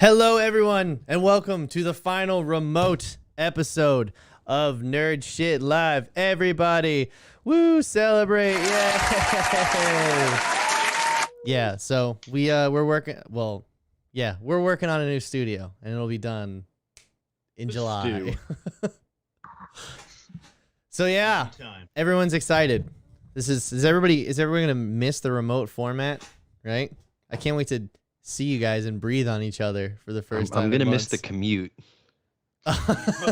Hello, everyone, and welcome to the final remote episode of Nerd Shit Live. Everybody, woo, celebrate! Yay! Yeah, so we're working. Well, yeah, we're working on a new studio, and it'll be done in July. So yeah, everyone's excited. Is everybody gonna miss the remote format? Right? I can't wait to see you guys and breathe on each other for the first time. I'm gonna miss the commute. Well,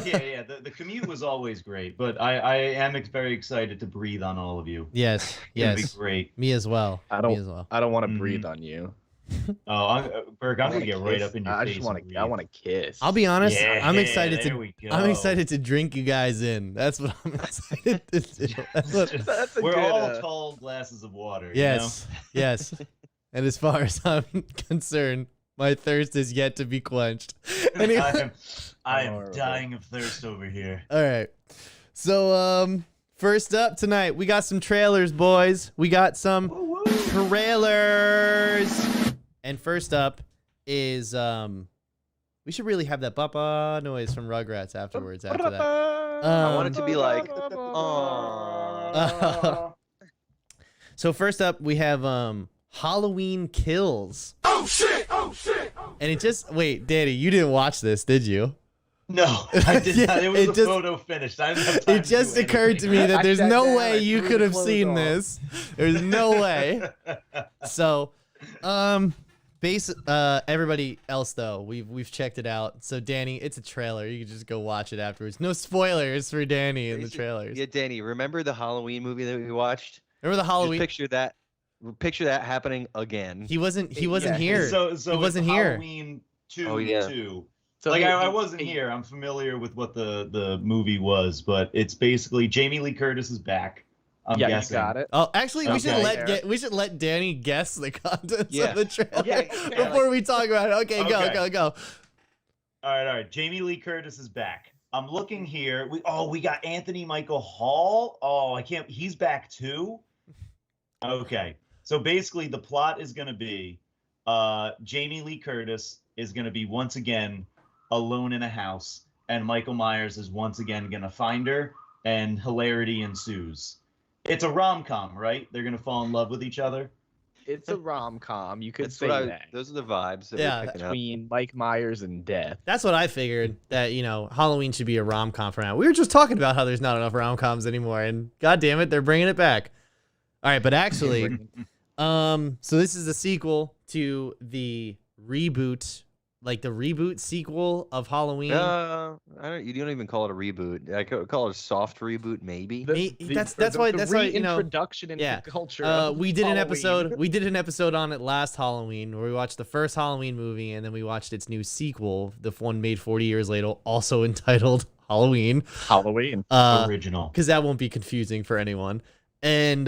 yeah. The commute was always great, but I am very excited to breathe on all of you. Yes, It'll be great. Me as well. I don't want to breathe on you. Oh, Berg, I'm gonna get right up in your face. I want to kiss. I'll be honest. Yeah, I'm excited I'm excited to drink you guys in. That's what I'm excited to do. We're all tall glasses of water. Yes, yes. And as far as I'm concerned, my thirst is yet to be quenched. Anyway. I am dying of thirst over here. All right. So, first up tonight, we got some trailers, boys. We got some trailers. And first up is, we should really have that bapa noise from Rugrats afterwards. After that, I want it to be like, So first up, we have Halloween Kills. Oh shit! Oh shit! And it just Danny, you didn't watch this, did you? No, I did not. It was a photo finished. I didn't have time it just occurred to me that there's no way you could have seen this. There's no way. So, everybody else though, we've checked it out. So Danny, it's a trailer. You can just go watch it afterwards. No spoilers for Danny in the trailers. Yeah, Danny, remember the Halloween movie that we watched? Remember the Halloween? Just picture that happening again. He wasn't here. So he wasn't here. Halloween 2. Oh, yeah. 2. So I wasn't here. I'm familiar with what the movie was, but it's basically Jamie Lee Curtis is back. I'm guessing. You got it. Oh, actually, we should let Danny guess the contents of the trailer before we talk about it. Okay, go. All right. Jamie Lee Curtis is back. I'm looking here. We got Anthony Michael Hall. Oh, he's back too. Okay. So basically, the plot is going to be Jamie Lee Curtis is going to be once again alone in a house, and Michael Myers is once again going to find her, and hilarity ensues. It's a rom-com, right? They're going to fall in love with each other. It's a rom-com. You could say that. Those are the vibes that we're picking between Mike Myers and death. That's what I figured, that, Halloween should be a rom-com for now. We were just talking about how there's not enough rom-coms anymore, and god damn it, they're bringing it back. All right, but actually, so this is a sequel to the reboot, like the reboot sequel of Halloween. You don't even call it a reboot. I could call it a soft reboot, maybe. That's why introduction into culture. We did an episode on it last Halloween where we watched the first Halloween movie, and then we watched its new sequel, the one made 40 years later, also entitled Halloween. Original. Because that won't be confusing for anyone. And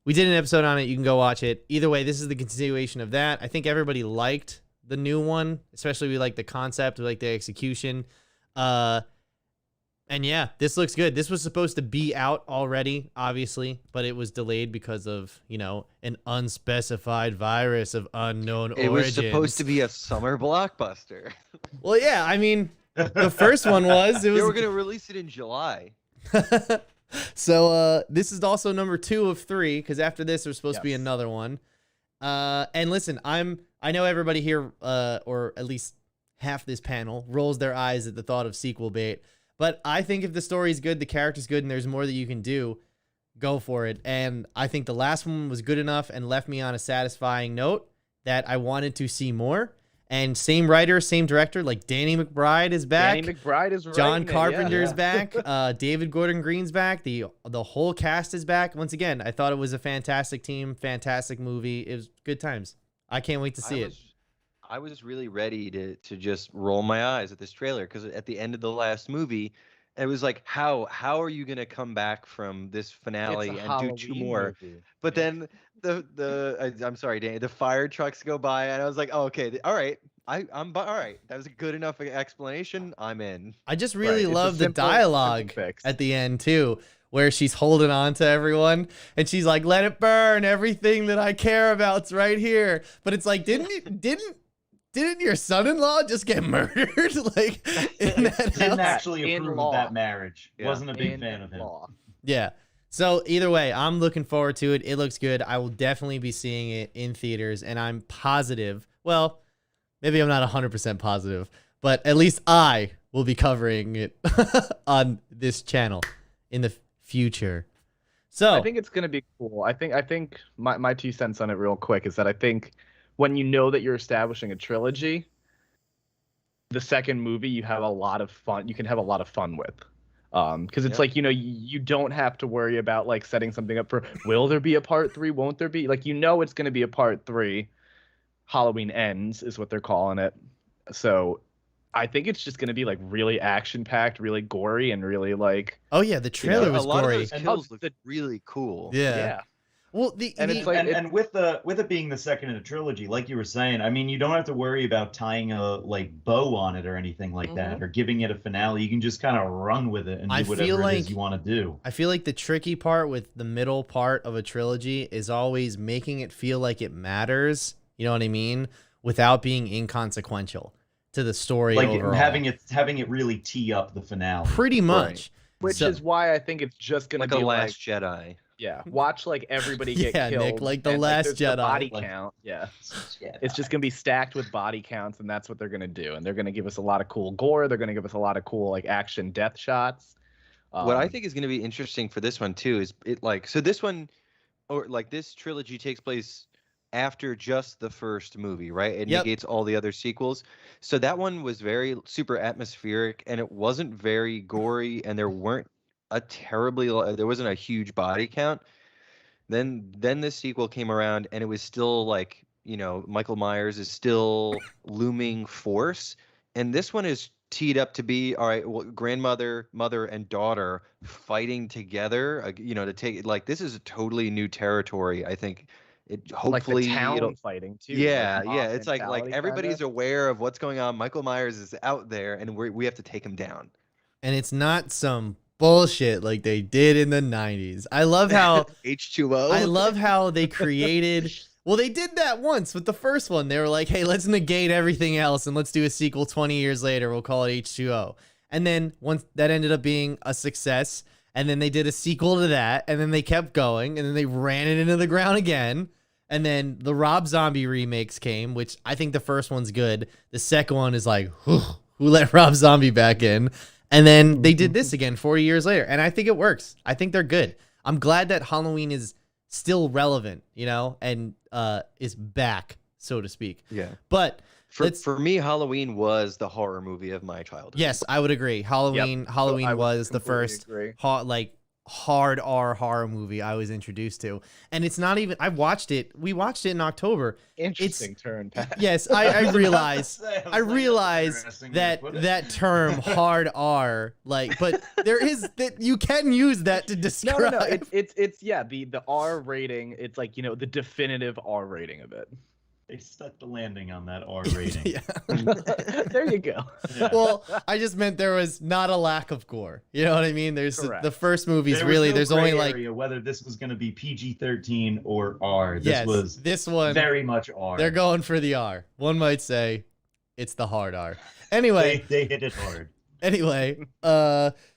we did an episode on it. You can go watch it. Either way, this is the continuation of that. I think everybody liked the new one, especially we like the concept, we like the execution. And yeah, this looks good. This was supposed to be out already, obviously, but it was delayed because of, an unspecified virus of unknown origins. It was supposed to be a summer blockbuster. Well, yeah, I mean, the first one was. They were going to release it in July. So this is also number 2 of 3, because after this there's supposed to be another one. And listen, I know everybody here, or at least half this panel, rolls their eyes at the thought of sequel bait. But I think if the story's good, the character's good, and there's more that you can do, go for it. And I think the last one was good enough and left me on a satisfying note that I wanted to see more. And same writer, same director, like Danny McBride is back. Danny McBride is right. John Carpenter's back. David Gordon Green's back. The whole cast is back. Once again, I thought it was a fantastic team, fantastic movie. It was good times. I can't wait to see it. I was really ready to just roll my eyes at this trailer, because at the end of the last movie, it was like, how are you gonna come back from this finale and do 2 more? Movie. But then I'm sorry, Danny, the fire trucks go by, and I was like, oh, okay, all right, I'm all right. That was a good enough explanation. I'm in. I just really love the dialogue at the end too, where she's holding on to everyone and she's like, "Let it burn. Everything that I care about's right here." But it's like, didn't didn't your son-in-law just get murdered? Like, in that Didn't house? actually approve of that marriage. Wasn't a big fan of him. Yeah. So either way, I'm looking forward to it. It looks good. I will definitely be seeing it in theaters, and I'm positive. Well, maybe I'm not 100% positive, but at least I will be covering it on this channel in the future. So I think it's gonna be cool. I think my 2 cents on it real quick is that I think when you know that you're establishing a trilogy, the second movie you have a lot of fun. You can have a lot of fun with, because it's like, you know, you don't have to worry about like setting something up for will there be a part 3? Won't there be? Like, you know, it's gonna be a part 3. Halloween Ends is what they're calling it. So I think it's just going to be like really action packed, really gory, and really like. Oh yeah, the trailer was a lot gory. Of those kills look really cool. Yeah. Well, and with it being the second in a trilogy, like you were saying, I mean, you don't have to worry about tying a like bow on it or anything like that, or giving it a finale. You can just kind of run with it and do whatever it is you want to do. I feel like the tricky part with the middle part of a trilogy is always making it feel like it matters. You know what I mean? Without being inconsequential to the story, like overall. having it really tee up the finale. Pretty much. Right. Which is why I think it's just gonna be like a like Last Jedi. Yeah, watch like everybody get killed. Nick, like the and, Last Jedi. The body count. Yeah, it's just gonna be stacked with body counts, and that's what they're gonna do. And they're gonna give us a lot of cool gore. They're gonna give us a lot of cool like action death shots. What I think is gonna be interesting for this one too is this one, or like this trilogy takes place after just the first movie, right? It negates all the other sequels. So that one was very super atmospheric, and it wasn't very gory, and there wasn't a huge body count. Then this sequel came around, and it was still like, you know, Michael Myers is still looming force, and this one is teed up to be all right. Well, grandmother, mother, and daughter fighting together. You know, to take like this is a totally new territory. I think. It hopefully like the town fighting too. Yeah, it's like everybody's aware of what's going on. Michael Myers is out there, and we have to take him down. And it's not some bullshit like they did in the 90s. I love how H2O. I love how they created. Well, they did that once with the first one. They were like, "Hey, let's negate everything else and let's do a sequel 20 years later. We'll call it H2O." And then once that ended up being a success. And then they did a sequel to that, and then they kept going, and then they ran it into the ground again. And then the Rob Zombie remakes came, which I think the first one's good. The second one is like, who let Rob Zombie back in? And then they did this again 40 years later, and I think it works. I think they're good. I'm glad that Halloween is still relevant, you know, and is back, so to speak. Yeah. But for me, Halloween was the horror movie of my childhood. Yes, I would agree. Halloween was the first hard R horror movie I was introduced to. And it's not even, we watched it in October. Interesting turn, Pat. Yes, I realize that term hard R, like, but there is that you can use that to describe. No, it's the R rating. It's like, you know, the definitive R rating of it. They stuck the landing on that R rating. Yeah. There you go. Yeah. Well, I just meant there was not a lack of gore. You know what I mean? There's the first movie's there's only like whether this was going to be PG-13 or R. This one very much R. They're going for the R. One might say it's the hard R. Anyway, they hit it hard. Anyway,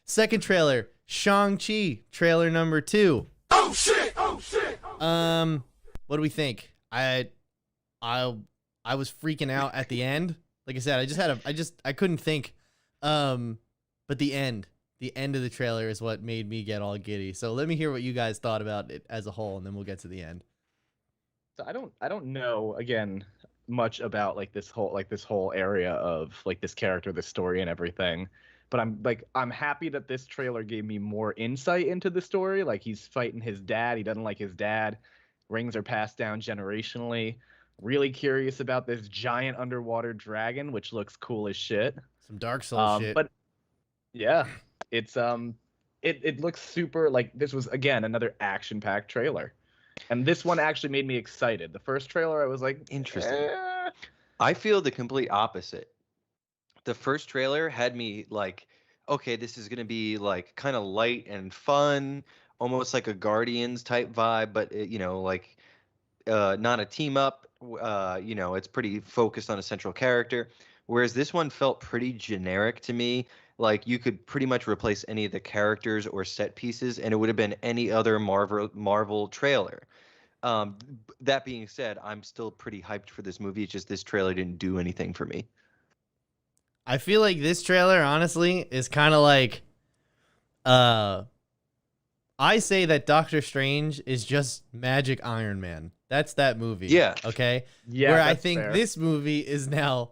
second trailer, Shang-Chi, trailer number 2. Oh shit! What do we think? I was freaking out at the end. Like I said, I couldn't think. But the end of the trailer is what made me get all giddy. So let me hear what you guys thought about it as a whole, and then we'll get to the end. So I don't know again much about this whole area of like this character, this story, and everything. But I'm happy that this trailer gave me more insight into the story. Like, he's fighting his dad. He doesn't like his dad. Rings are passed down generationally. Really curious about this giant underwater dragon, which looks cool as shit. Some Dark Souls shit. But yeah, it's it looks super, like, this was again another action-packed trailer. And this one actually made me excited. The first trailer I was like, interesting. I feel the complete opposite. The first trailer had me like, okay, this is going to be like kind of light and fun, almost like a Guardians type vibe, but not a team up. You know, it's pretty focused on a central character, whereas this one felt pretty generic to me. Like you could pretty much replace any of the characters or set pieces, and it would have been any other Marvel trailer. That being said, I'm still pretty hyped for this movie. It's just this trailer didn't do anything for me. I feel like this trailer, honestly, is kind of like, I say that Doctor Strange is just Magic Iron Man. That's that movie. Yeah. Okay. Yeah. Where I think this movie is now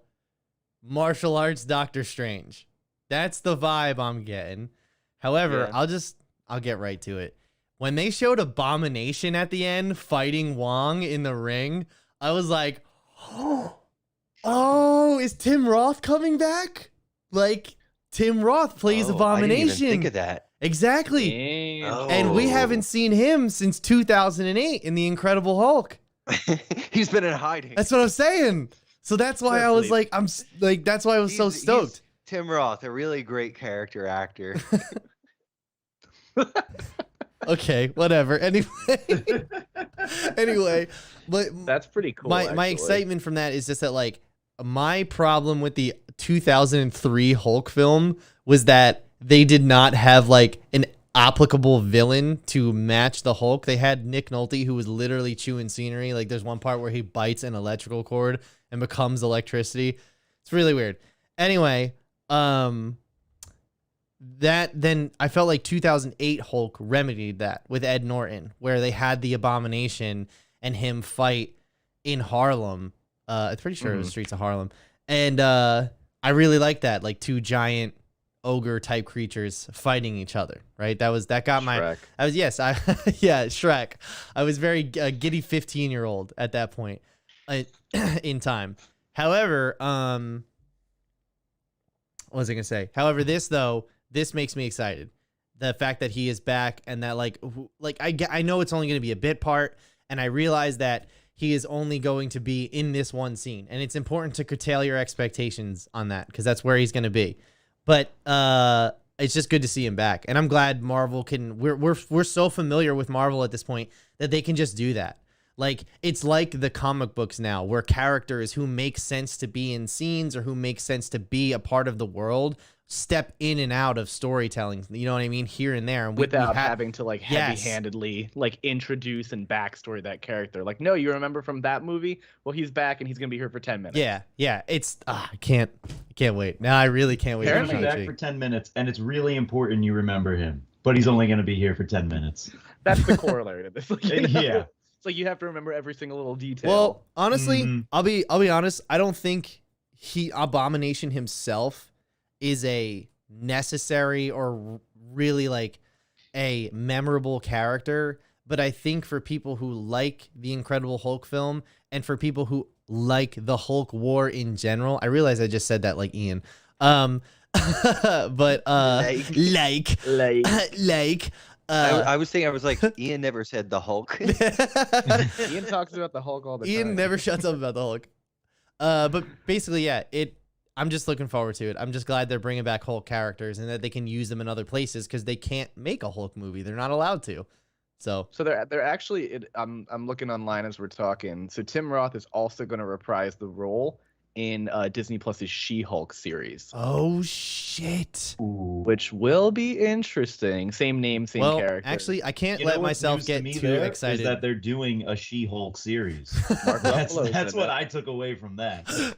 martial arts Doctor Strange. That's the vibe I'm getting. However, Yeah. I'll get right to it. When they showed Abomination at the end fighting Wong in the ring, I was like, oh, is Tim Roth coming back? Like, Tim Roth plays Abomination. I didn't even think of that. Exactly. Oh. And we haven't seen him since 2008 in The Incredible Hulk. He's been in hiding. That's what I'm saying. So that's why I was like, that's why I was so stoked. He's Tim Roth, a really great character actor. Okay, whatever. Anyway, but that's pretty cool. My excitement from that is just that, like, my problem with the 2003 Hulk film was that they did not have like an applicable villain to match the Hulk. They had Nick Nolte, who was literally chewing scenery. Like, there's one part where he bites an electrical cord and becomes electricity. It's really weird. Anyway, that then I felt like 2008 Hulk remedied that with Ed Norton, where they had the Abomination and him fight in Harlem. I'm pretty sure it was streets of Harlem. And I really like that, like two giant ogre type creatures fighting each other, right? That got my Shrek. I was very giddy 15-year-old at that point in time. However, what was I gonna say? However, this makes me excited. The fact that he is back and that like I know it's only gonna be a bit part, and I realize that he is only going to be in this one scene, and it's important to curtail your expectations on that because that's where he's gonna be. But it's just good to see him back, and I'm glad Marvel can. We're so familiar with Marvel at this point that they can just do that. Like, it's like the comic books now, where characters who make sense to be in scenes or who make sense to be a part of the world step in and out of storytelling. You know what I mean? Here and there, and without having to like heavy-handedly like introduce and backstory that character. Like, no, you remember from that movie? Well, he's back and he's gonna be here for 10 minutes. Yeah. It's I can't wait. Now I really can't wait. Apparently back for 10 minutes, and it's really important you remember him. But he's only gonna be here for 10 minutes. That's the corollary to this. Like, yeah. It's like you have to remember every single little detail. Well, honestly, I'll be honest. I don't think Abomination himself is a necessary or really like a memorable character, but I think for people who like the Incredible Hulk film and for people who like the Hulk war in general, I realize I just said that like Ian, but I was thinking, I was like, Ian never said the Hulk. Ian talks about the Hulk all the time. Ian never shuts up about the Hulk. But basically, yeah, I'm just looking forward to it. I'm just glad they're bringing back Hulk characters and that they can use them in other places because they can't make a Hulk movie. They're not allowed to. So they're actually. I'm looking online as we're talking. So Tim Roth is also going to reprise the role in Disney Plus's She-Hulk series. Oh shit! Ooh. Which will be interesting. Same name, same character. Actually, I can't let myself get too excited. Is that they're doing a She-Hulk series? that's what I took away from that.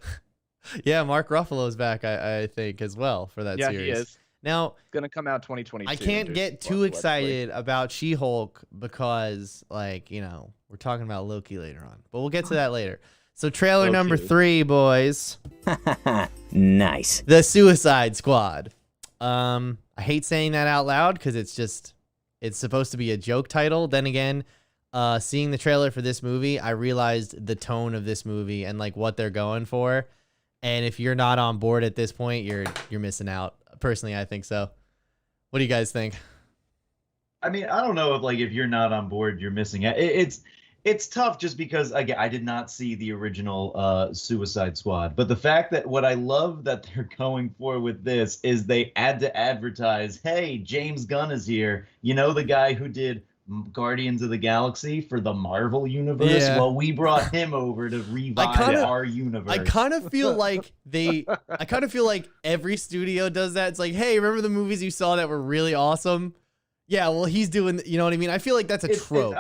Yeah, Mark Ruffalo's back, I think, as well for that series. Yeah, he is. Now, it's gonna come out 2022. I can't get too excited about She-Hulk because, like, you know, we're talking about Loki later on, but we'll get to that later. So, trailer number 3, boys. Nice. The Suicide Squad. I hate saying that out loud because it's supposed to be a joke title. Then again, seeing the trailer for this movie, I realized the tone of this movie and like what they're going for. And if you're not on board at this point, you're missing out. Personally, I think so. What do you guys think? I mean, I don't know if you're not on board, you're missing out. It's tough just because, again, I did not see the original Suicide Squad. But the fact that what I love that they're going for with this is they had to advertise, hey, James Gunn is here. You know, the guy who did Guardians of the Galaxy for the Marvel universe. Yeah. Well, we brought him over to revive our universe. I kind of feel like every studio does that. It's like, hey, remember the movies you saw that were really awesome? Yeah, well, he's doing, you know what I mean? I feel like that's a trope.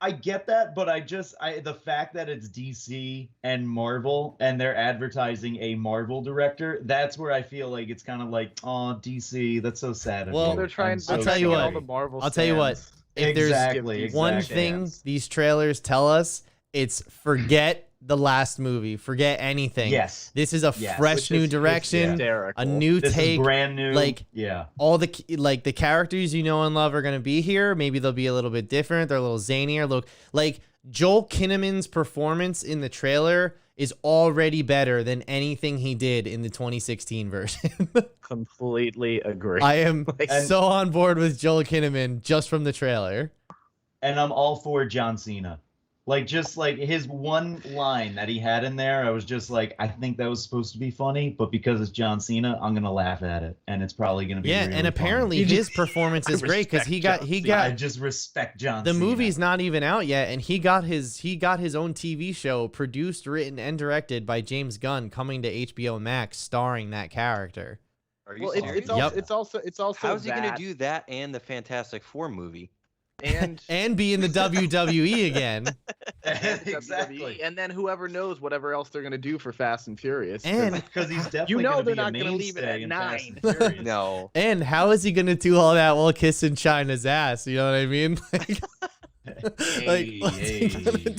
I get that, but the fact that it's DC and Marvel and they're advertising a Marvel director, that's where I feel like it's kind of like, oh, DC, that's so sad. Well, they're trying. I'll tell you what. I'll tell you what. If there's one thing these trailers tell us, it's forget the last movie. Forget anything. Yes. This is a fresh new direction, a new take. Is brand new. Like, all the the characters you know and love are going to be here. Maybe they'll be a little bit different. They're a little zanier. Like Joel Kinnaman's performance in the trailer is already better than anything he did in the 2016 version. Completely agree. I am so on board with Joel Kinnaman just from the trailer. And I'm all for John Cena. Like, just like his one line that he had in there, I was just like, I think that was supposed to be funny, but because it's John Cena, I'm gonna laugh at it, and it's probably gonna be really and apparently funny. his performance is great because he got I just respect John the Cena. movie's not even out yet, and he got his own TV show produced, written, and directed by James Gunn, coming to HBO Max, starring that character. Are you it's also how's he gonna do that and the Fantastic Four movie? And be in the WWE again. Exactly. And then whoever knows whatever else they're going to do for Fast and Furious. And because he's definitely they're not going to leave it at 9. No. And how is he going to do all that while kissing China's ass? You know what I mean? What's he gonna do?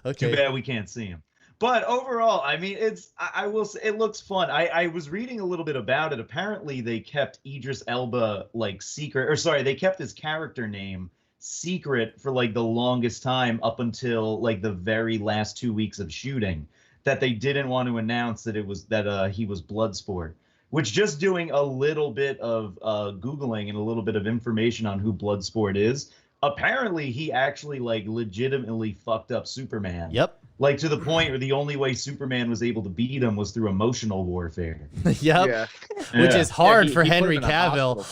Okay. Too bad we can't see him. But overall, I mean, I will say it looks fun. I was reading a little bit about it. Apparently, they kept Idris Elba they kept his character name secret for like the longest time up until like the very last 2 weeks of shooting. That they didn't want to announce that he was Bloodsport. Which, just doing a little bit of Googling and a little bit of information on who Bloodsport is, apparently he actually like legitimately fucked up Superman. Yep. Like, to the point where the only way Superman was able to beat him was through emotional warfare. Which is hard for Henry Cavill.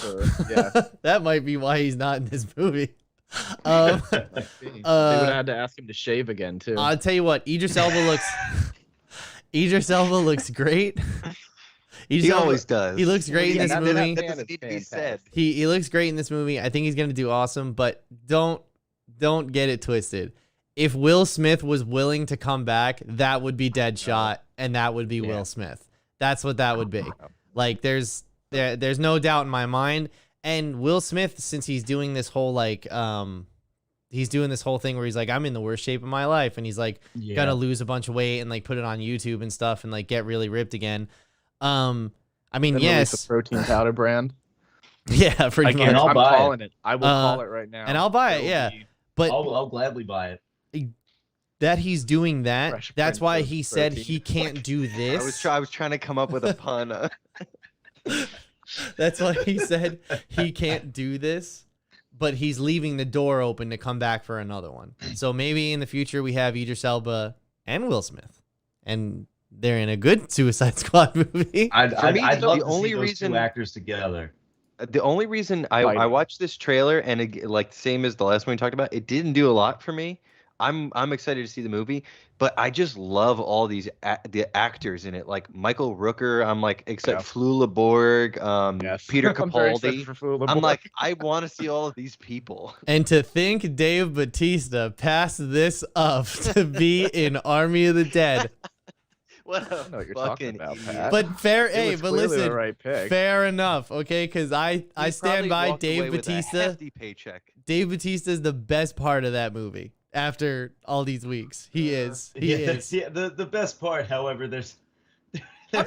That might be why he's not in this movie. They would have had to ask him to shave again too. I'll tell you what, Idris Elba looks great. He always does. He looks great in this movie. That doesn't need to be said. He looks great in this movie. I think he's gonna do awesome, but don't get it twisted. If Will Smith was willing to come back, that would be Deadshot, and that would be Will Smith. That's what that would be. Like, there's no doubt in my mind. And Will Smith, since he's doing this whole he's doing this whole thing where he's like, I'm in the worst shape of my life, and he's like gonna lose a bunch of weight and like put it on YouTube and stuff and like get really ripped again. I mean, then yes, a protein powder brand. Yeah, pretty much. I'm calling it. I will call it right now, and I'll buy it. Yeah, but I'll gladly buy it. That he's doing that. Fresh That's why Prince he of said protein. he can't do this. I was trying to come up with a pun. That's why he said he can't do this, but he's leaving the door open to come back for another one. So maybe in the future we have Idris Elba and Will Smith, and they're in a good Suicide Squad movie. I'd love to see those reason two actors together. The only reason I watched this trailer and it, like same as the last one we talked about, it didn't do a lot for me. I'm excited to see the movie, but I just love all the actors in it. Like Michael Rooker, I'm like except Flula Borg, Peter Capaldi. I'm like, I want to see all of these people. And to think Dave Bautista passed this up to be in Army of the Dead. What I don't know what you're talking about, Pat. But fair, but listen, the right pick. Fair enough, okay? Because I stand by Dave Bautista. Paycheck. Dave Bautista is the best part of that movie. After all these weeks, he is. Yeah, the best part, however, I'm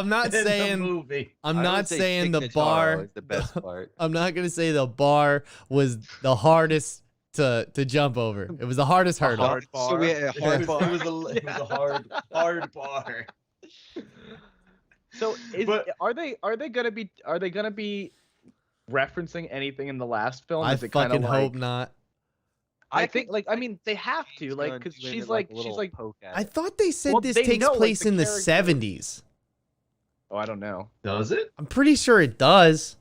not saying. I'm not saying the bar. Is the best part. I'm not gonna say the bar was the hardest to jump over. It was the hardest hurdle. Hard bar. So It was a hard bar. So are they gonna be referencing anything in the last film? I Is it fucking kinda hope not. I think they have to, like, because she's like I thought they said this takes place in the 70s. Oh, I don't know. Does it? I'm pretty sure it does.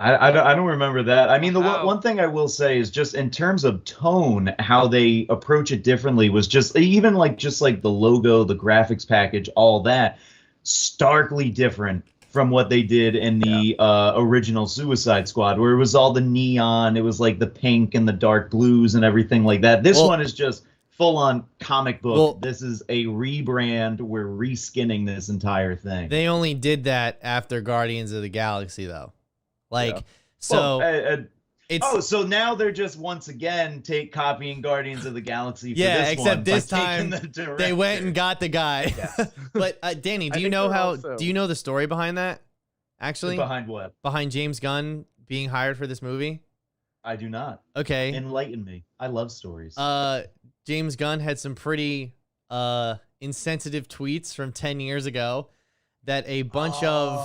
I don't remember that. I mean, the Wow. one thing I will say is just in terms of tone, how they approach it differently was just even just like the logo, the graphics package, all that starkly different from what they did in the original Suicide Squad, where it was all the neon, it was like the pink and the dark blues and everything like that. This one is just full on comic book. This is a rebrand. We're reskinning this entire thing. They only did that after Guardians of the Galaxy, though. Like, so so now they're just once again copying Guardians of the Galaxy. For this except one this time they went and got the guy. Yes. But Danny, do you know do you know the story behind that? Actually, behind what? Behind James Gunn being hired for this movie? I do not. Okay. Enlighten me. I love stories. James Gunn had some pretty insensitive tweets from 10 years ago that a bunch of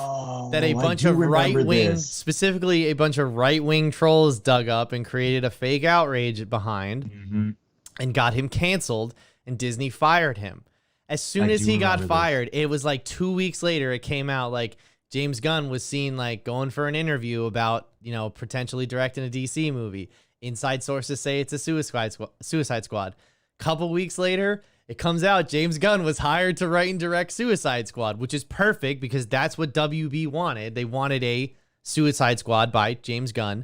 right-wing, specifically a bunch of right-wing trolls dug up and created a fake outrage behind and got him canceled, and Disney fired him. As soon as he got fired, it was like 2 weeks later, it came out like James Gunn was seen like going for an interview about, potentially directing a DC movie. Inside sources say it's a Suicide Squad. Couple weeks later, it comes out James Gunn was hired to write and direct Suicide Squad, which is perfect because that's what WB wanted. They wanted a Suicide Squad by James Gunn.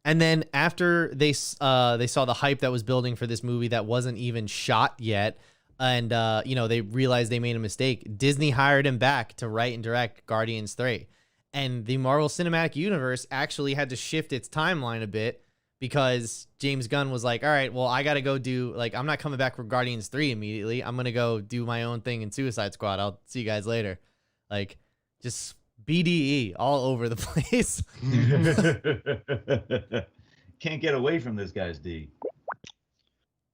And then after they saw the hype that was building for this movie that wasn't even shot yet, and they realized they made a mistake, Disney hired him back to write and direct Guardians 3. And the Marvel Cinematic Universe actually had to shift its timeline a bit because James Gunn was like, all right, well, I got to go do, I'm not coming back for Guardians 3 immediately. I'm going to go do my own thing in Suicide Squad. I'll see you guys later. Just BDE all over the place. Can't get away from this guy's D.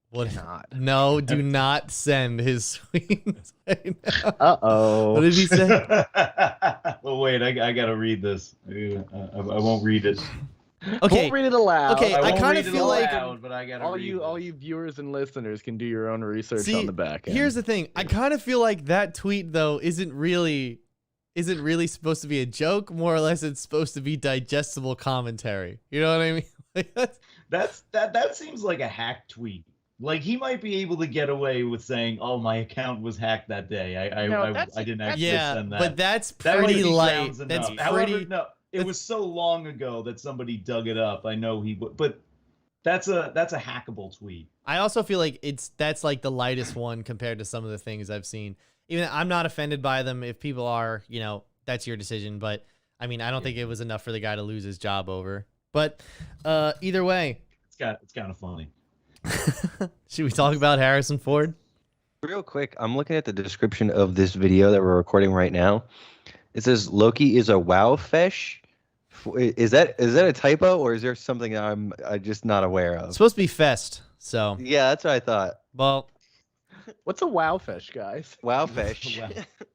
What? No, do not send his tweets right now. Uh-oh. What did he say? Well, wait, I got to read this. I won't read it. Okay. Won't read it aloud. Okay, I kind of feel like but I gotta all you viewers and listeners can do your own research on the back end. Here's the thing. I kind of feel like that tweet though isn't really supposed to be a joke. More or less, it's supposed to be digestible commentary. You know what I mean? That seems like a hack tweet. Like he might be able to get away with saying, "Oh, my account was hacked that day. I didn't actually send that." But that's pretty light. That's pretty. However, no, it was so long ago that somebody dug it up. I know he would, but that's a hackable tweet. I also feel like that's like the lightest one compared to some of the things I've seen. Even I'm not offended by them. If people are, that's your decision. But I mean, I don't think it was enough for the guy to lose his job over. But either way, it's kind of funny. Should we talk about Harrison Ford? Real quick, I'm looking at the description of this video that we're recording right now. It says Loki is a wow fesh. Is that a typo, or is there something I'm just not aware of? It's supposed to be fest, so yeah, that's what I thought. Well, what's a wow fish, guys? Wow fish.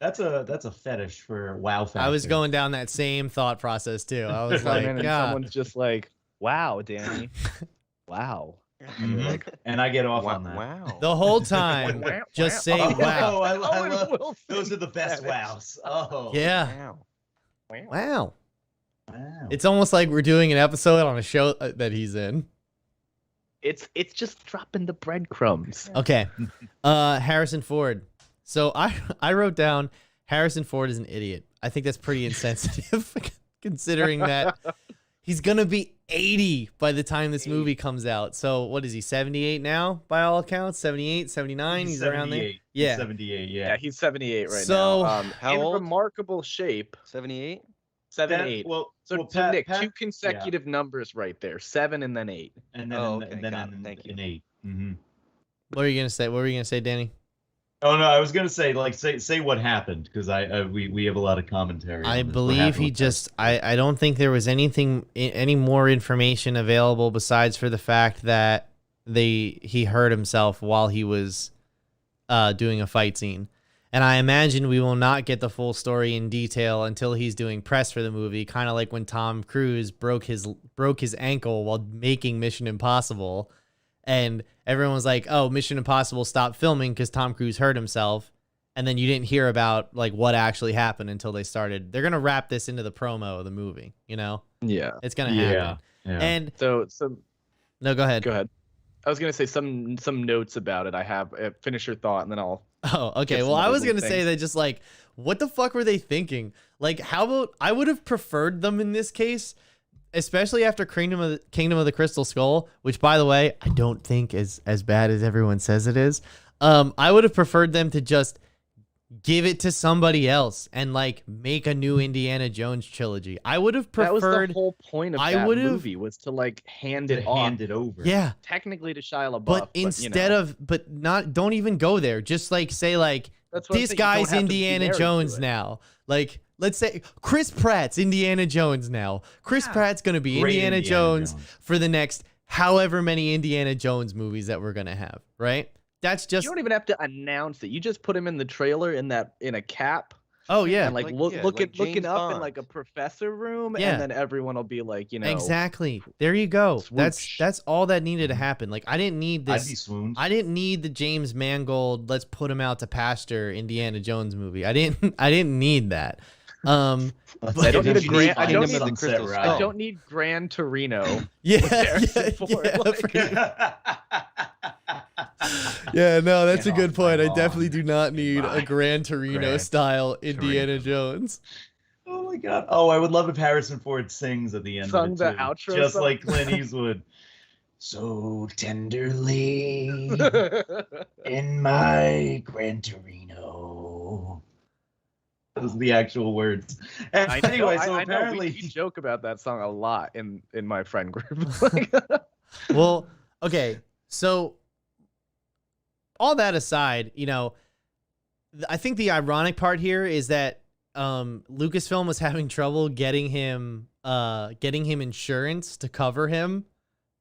That's a fetish for wow factor. I was going down that same thought process too. I was like, and someone's just like, "Wow, Danny, wow." And I get off on that. Wow. The whole time, just say wow. I love those are the best wows. Oh. Yeah. Wow. Wow. It's almost like we're doing an episode on a show that he's in. It's just dropping the breadcrumbs. Okay. Harrison Ford. So I wrote down Harrison Ford is an idiot. I think that's pretty insensitive considering that he's going to be 80 by the time this movie comes out. So what is he, 78 now by all accounts? 78, 79? He's around there? Yeah. He's 78, Yeah, he's 78 right So, now. how in old? Remarkable shape. 78? 78. So Pat, Nick, two consecutive numbers right there. 7 and then 8. And then Thank you. an 8. Mm-hmm. What were you going to say? What were you going to say, Danny? Oh no, I was gonna say say what happened because we have a lot of commentary. I believe he just I don't think there was any more information available besides for the fact that he hurt himself while he was doing a fight scene. And I imagine we will not get the full story in detail until he's doing press for the movie, kind of like when Tom Cruise broke his ankle while making Mission Impossible. And everyone was like, oh, Mission Impossible stopped filming because Tom Cruise hurt himself. And then you didn't hear about like what actually happened until they started. They're going to wrap this into the promo of the movie, Yeah. It's gonna happen. Yeah. And So no, go ahead. go ahead. I was gonna say some notes about it. I have finish your thought and then I'll. Oh, okay. Get some Well, I other was little gonna say things. that just like, what the fuck were they thinking? Like, how about I would have preferred them in this case, especially after Kingdom of the Crystal Skull, which, by the way, I don't think is as bad as everyone says it is. I would have preferred them to just give it to somebody else and like make a new Indiana Jones trilogy. I would have preferred. That was the whole point of that movie was to like hand it over. Yeah, technically to Shia LaBeouf, but instead of don't even go there. Just like say like this guy's Indiana Jones now. Like let's say Chris Pratt's Indiana Jones now. Chris Pratt's gonna be Indiana Jones for the next however many Indiana Jones movies that we're gonna have. Right? That's just. You don't even have to announce it. You just put him in the trailer in a cap. Oh yeah, and looking up Bond. in like a professor room, Yeah. and then everyone will be like, exactly. There you go. Swoosh. That's all that needed to happen. Like I didn't need this. I'd be swooned. I didn't need the James Mangold let's put him out to pasture Indiana Jones movie. I didn't need that. I don't need a grand. I don't Kingdom need of the Crystal I Skull. don't need Gran Torino. Yeah, yeah, no, that's a good point. I definitely do not need a Gran Torino style Indiana Jones. Oh my god! Oh, I would love if Harrison Ford sings at the end. Sung of the it too, outro just song. like Clint Eastwood. So tenderly in my Gran Torino. Those are the actual words. And anyway, so apparently we joke about that song a lot in my friend group. Well, okay, so all that aside, I think the ironic part here is that Lucasfilm was having trouble getting him insurance to cover him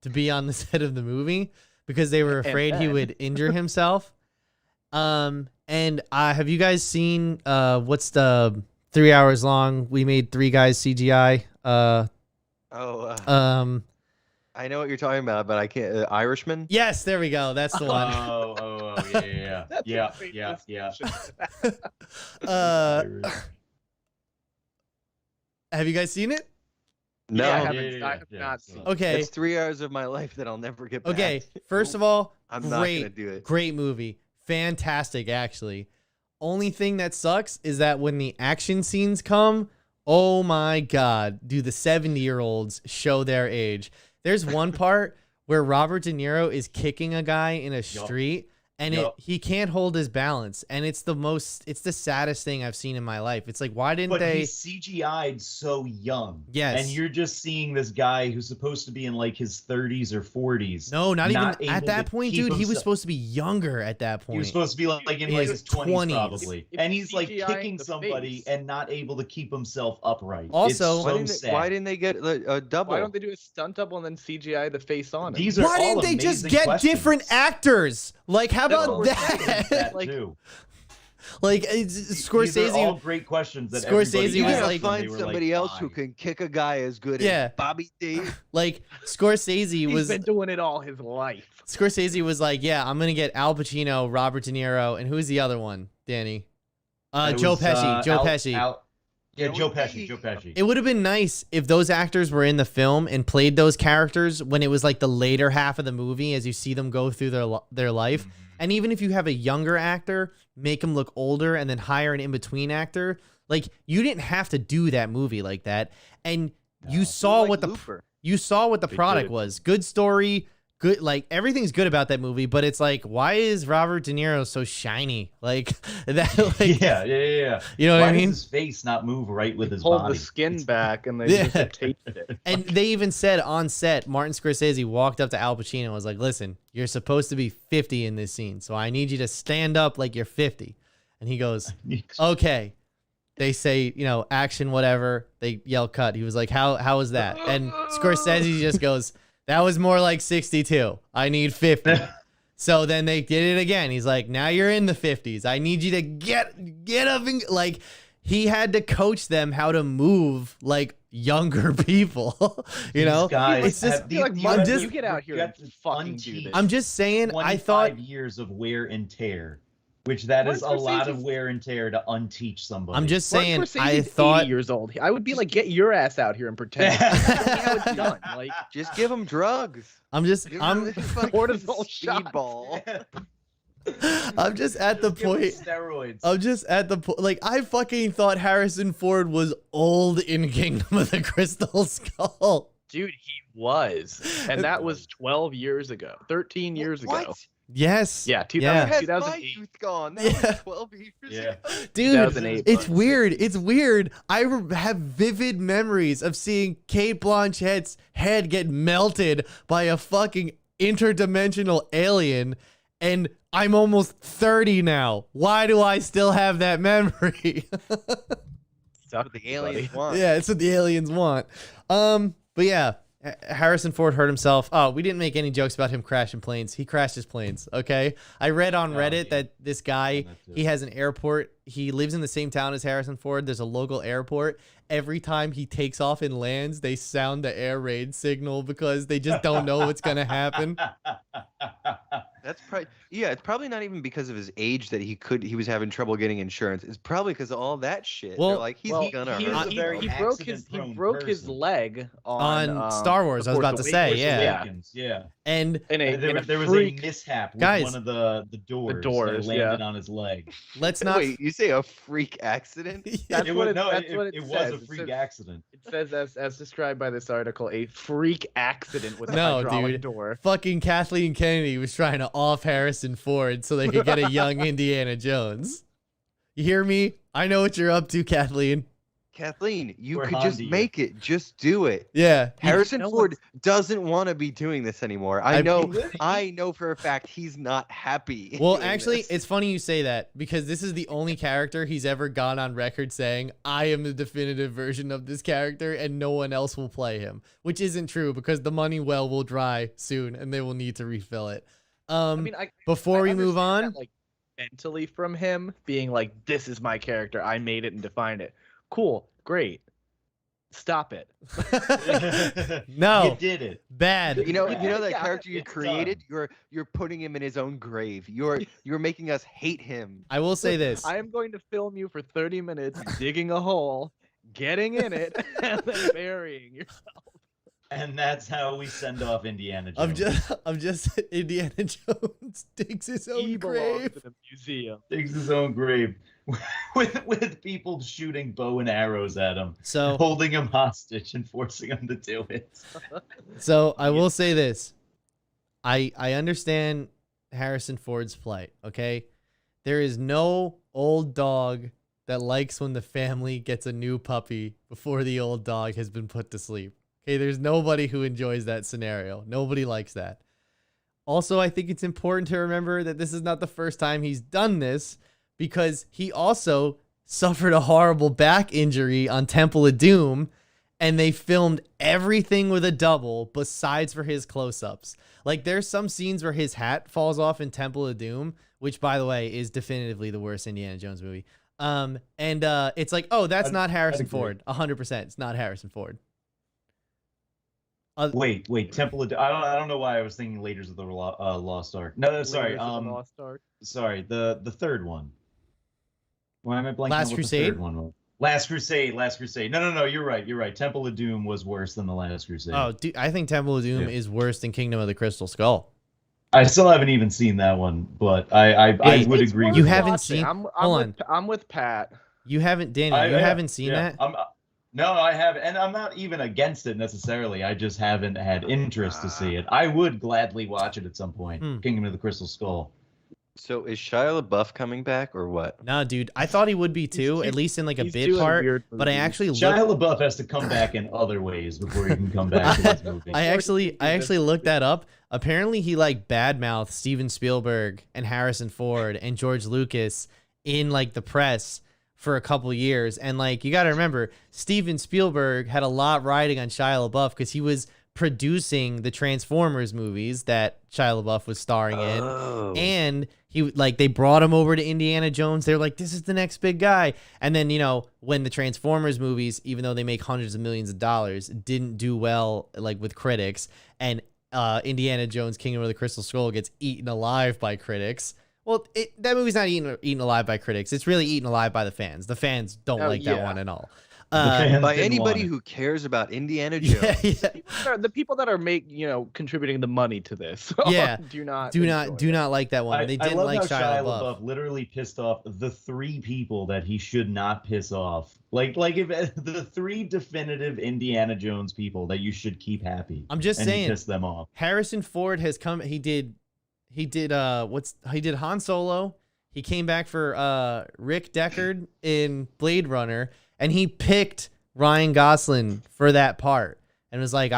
to be on the set of the movie because they were afraid he would injure himself. And have you guys seen what's the 3 hours long? We made 3 guys CGI. I know what you're talking about, but I can't. Irishman. Yes, there we go. That's the one. Yeah. Have you guys seen it? No, I have not seen. Okay. It's 3 hours of my life that I'll never get back. Okay. First of all, I'm not gonna do it. Great movie. Fantastic, actually. Only thing that sucks is that when the action scenes come, oh my God, do the 70-year-olds show their age. There's one part where Robert De Niro is kicking a guy in a street and he can't hold his balance. And it's the saddest thing I've seen in my life. It's like, why didn't they? He's CGI'd so young. Yes. And you're just seeing this guy who's supposed to be in like his 30s or 40s. No, not even able at that to point, keep dude. He was himself- supposed to be younger at that point. He was supposed to be like in like his 20s probably. If And he's like CGI kicking the somebody face. and not able to keep himself upright. Also- it's so Why sad. didn't they get a double? Why don't they do a stunt double and then CGI the face on him? These are Why all didn't they just amazing get questions. different actors? Like, how That's about what we're saying. that? That too. Like, These are all Scorsese. great questions that Scorsese everybody You was asked gotta like- and find they were somebody like, else who "Why?" can kick a guy as good Yeah. as Bobby D. Like, Scorsese He's was. been doing it all his life. Scorsese was like, yeah, I'm gonna get Al Pacino, Robert De Niro, and who's the other one, Danny? It Joe was, Pesci. Joe Pesci. Joe Pesci. Joe Pesci. It would have been nice if those actors were in the film and played those characters when it was like the later half of the movie as you see them go through their life. And even if you have a younger actor, make him look older and then hire an in-between actor. Like, you didn't have to do that movie like that. And you saw what the product did. was. Good story, good, like everything's good about that movie, but it's like, why is Robert De Niro so shiny? Like that, like Yeah. you know Why what I mean? does his face not move right with his Pulled body? the skin back and they Yeah. just taped it. And they even said on set, Martin Scorsese walked up to Al Pacino and was like, listen, you're supposed to be 50 in this scene, so I need you to stand up like you're 50. And he goes, okay. They say, action, whatever. They yell cut. He was like, how was that? And Scorsese just goes, that was more like 62. I need 50. So then they did it again. He's like, now you're in the 50s. I need you to get up and like, he had to coach them how to move like younger people. These guys it's just have- You get out here and fucking do this. I'm just saying. I 25 thought years of wear and tear Which that Martin is a lot of Scorsese's- wear and tear to unteach somebody. I'm just Martin saying, I Scorsese's thought 80 years old. I would be like, get your ass out here and pretend. Show me how it's done. Like, Just give him drugs. I'm just Give I'm him fucking cortisol shots. speedball. I'm just at the Just give 'em point. steroids. I'm just at the point. Like, I fucking thought Harrison Ford was old in Kingdom of the Crystal Skull. dude, he was. And that was 12 years ago. 13 years ago. What? Yes. Yeah, Yeah. Where has my 2008. youth gone? That Yeah. was 12 years Yeah. ago. Dude, 2008, it's bud. weird. It's weird. I have vivid memories of seeing Kate Blanchett's head get melted by a fucking interdimensional alien, and I'm almost 30 now. Why do I still have that memory? That's what the aliens want. Yeah, it's what the aliens want. But yeah, Harrison Ford hurt himself. Oh, we didn't make any jokes about him crashing planes. He crashed his planes, okay? I read on Reddit that this guy, he has an airport. He lives in the same town as Harrison Ford. There's a local airport. Every time he takes off and lands, they sound the air raid signal because they just don't know what's going to happen. That's probably it's probably not even because of his age that he was having trouble getting insurance. It's probably because of all that shit. Well- They're like he's gonna he hurt was a himself. very he broke his person. leg on Star Wars, I was Force about to say, Awakens. yeah. Awakens, yeah. And In a, There, in a there was freak, a mishap with Guys, one of the doors. doors, that landed on his leg. let's not. Wait, you say a freak accident? That's It what was it, no, that's it, what it, it says. was a It freak says- accident. It says, as described by this article, a freak accident with a No, hydraulic dude. door. Fucking Kathleen Kennedy was trying to off Harrison Ford so they could get a young Indiana Jones. You hear me? I know what you're up to, Kathleen. Kathleen, you We're could on just to you. make it. Just do it. Yeah. Harrison no Ford doesn't want to be doing this anymore. I- I know for a fact he's not happy. Well, doing actually, this. it's funny you say that because this is the only character he's ever gone on record saying, I am the definitive version of this character and no one else will play him, which isn't true because the money well will dry soon and they will need to refill it. I mean, I Before we move understand on, that, like, mentally from him being like, this is my character. I made it and defined it. Cool. Great. Stop it. No. You did it. bad. you know Yeah, that yeah, character you it's created. You're putting him in his own grave. You're making us hate him. I will say this. I am going to film you for 30 minutes digging a hole, getting in it, and then burying yourself. And that's how we send off Indiana Jones. I'm just Indiana Jones digs his own He belongs grave. in a museum. Digs his own grave with people shooting bow and arrows at him, So holding him hostage and forcing him to do it. So I will say this. I understand Harrison Ford's plight, okay? There is no old dog that likes when the family gets a new puppy before the old dog has been put to sleep. Okay, there's nobody who enjoys that scenario. Nobody likes that. Also, I think it's important to remember that this is not the first time he's done this because he also suffered a horrible back injury on Temple of Doom and they filmed everything with a double besides for his close-ups. Like there's some scenes where his hat falls off in Temple of Doom, which by the way is definitively the worst Indiana Jones movie. It's like, oh, that's not Harrison agree. Ford. 100%, it's not Harrison Ford. Wait, Temple of I don't know why I was thinking Raiders of the Lost Ark. No, sorry. Raiders of the Lost Ark. Sorry, the third one. Why am I blanking Last on what Crusade? the third one was? Last Crusade. No, you're right. Temple of Doom was worse than the Last Crusade. Oh, dude, I think Temple of Doom Yeah. is worse than Kingdom of the Crystal Skull. I still haven't even seen that one, but I would It's agree. worth You with haven't watching. seen- I'm hold with, I'm with Pat. You haven't, Daniel, you haven't seen that? No, I haven't, and I'm not even against it necessarily. I just haven't had interest to see it. I would gladly watch it at some point. Kingdom of the Crystal Skull. So is Shia LaBeouf coming back or what? No, dude, I thought he would be too, at least in like a He's bit doing part. weird But I movies. actually Shia looked. LaBeouf has to come back in other ways before he can come back to this movie. I actually looked that up. Apparently, he like badmouthed Steven Spielberg and Harrison Ford and George Lucas in like the press for a couple years. And like you got to remember, Steven Spielberg had a lot riding on Shia LaBeouf because he was producing the Transformers movies that Shia LaBeouf was starring in. Oh. And they brought him over to Indiana Jones. They're like, this is the next big guy. And then, when the Transformers movies, even though they make hundreds of millions of dollars, didn't do well, like with critics, and Indiana Jones Kingdom of the Crystal Skull gets eaten alive by critics. Well, that movie's not eaten alive by critics. It's really eaten alive by the fans. The fans don't like that one at all. By anybody who cares about Indiana Jones. The people that are contributing the money to this. do not like that one. They didn't like Shia LaBeouf. Literally pissed off the 3 people that he should not piss off. Like if the 3 definitive Indiana Jones people that you should keep happy. I'm just saying, he pissed them off. Harrison Ford has come. He did Han Solo. He came back for Rick Deckard in Blade Runner. And he picked Ryan Gosling for that part, and was like,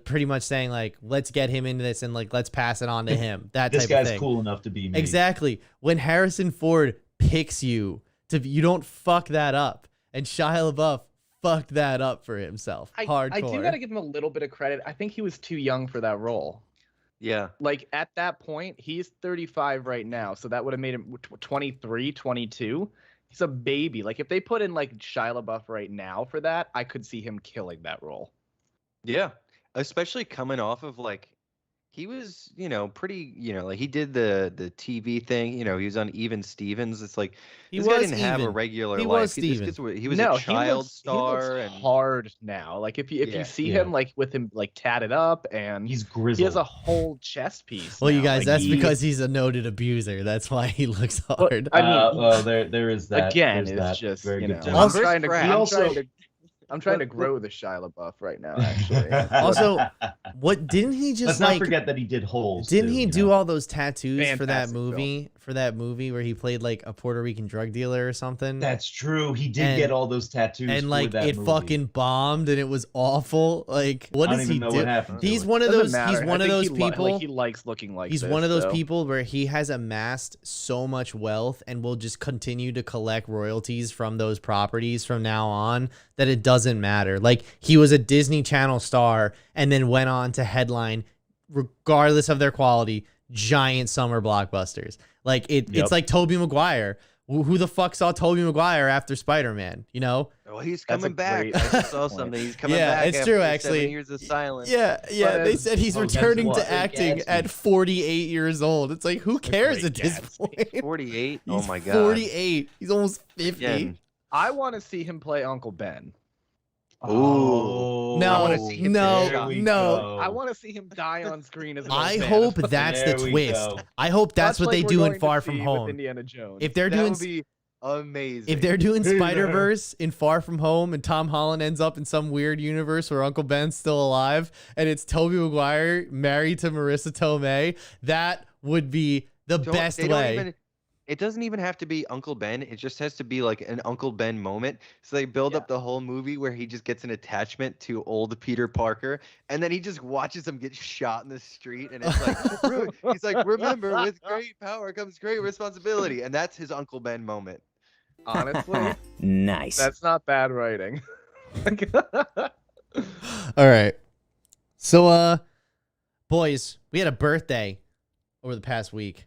pretty much saying like, let's get him into this and like, let's pass it on to him. That this type of thing. This guy's cool enough to be me. Exactly. When Harrison Ford picks you don't fuck that up, and Shia LaBeouf fucked that up for himself. Hardcore. I do gotta give him a little bit of credit. I think he was too young for that role. Yeah. Like at that point, he's 35 right now, so that would have made him 23, 22. He's a baby. Like if they put in like Shia LaBeouf right now for that, I could see him killing that role. Yeah, especially coming off of like, he was, pretty, like he did the TV thing. He was on Even Stevens. It's like this guy didn't have a regular life. He was a child star. He looks hard now. Like if you see him like with him like tatted up and he's grizzled. He has a whole chest piece. Well, now. You guys, like, that's because he's a noted abuser. That's why he looks hard. I mean, there is that. Again, it's that. just Very good I'm trying to grow the Shia LaBeouf right now, actually. Also, what didn't he just Let's not forget that he did Holes. Didn't he do all those tattoos for that movie? For that movie where he played like a Puerto Rican drug dealer or something? That's true. He did get all those tattoos. And like for that it movie. fucking bombed and it was awful. Like what does he do? What happened he's one of those. He's one of those people. Like he likes looking like. He's one of those people where he has amassed so much wealth and will just continue to collect royalties from those properties from now on that it doesn't matter. Like he was a Disney Channel star and then went on to headline, regardless of their quality, giant summer blockbusters. Like it's like Tobey Maguire. Who the fuck saw Tobey Maguire after Spider-Man? Well, he's coming back. I just saw something. He's coming back. Yeah, it's true. Actually, 7 years of silence. Yeah. They said he's returning to acting at 48 years old. It's like who cares at this point? 48. Oh my god. 48. He's almost 50. Again. I want to see him play Uncle Ben. Oh no! I want to see him die on screen as an I hope that's the twist. I hope that's what they do in Far From Home. Indiana Jones. If they're doing, would be amazing. If they're doing Spider-Verse in Far From Home and Tom Holland ends up in some weird universe where Uncle Ben's still alive and it's Tobey Maguire married to Marissa Tomei, that would be the best way. It doesn't even have to be Uncle Ben. It just has to be like an Uncle Ben moment. So they build up the whole movie where he just gets an attachment to old Peter Parker, and then he just watches him get shot in the street, and it's like he's like, "Remember, with great power comes great responsibility," and that's his Uncle Ben moment. Honestly, nice. That's not bad writing. All right, so boys, we had a birthday over the past week.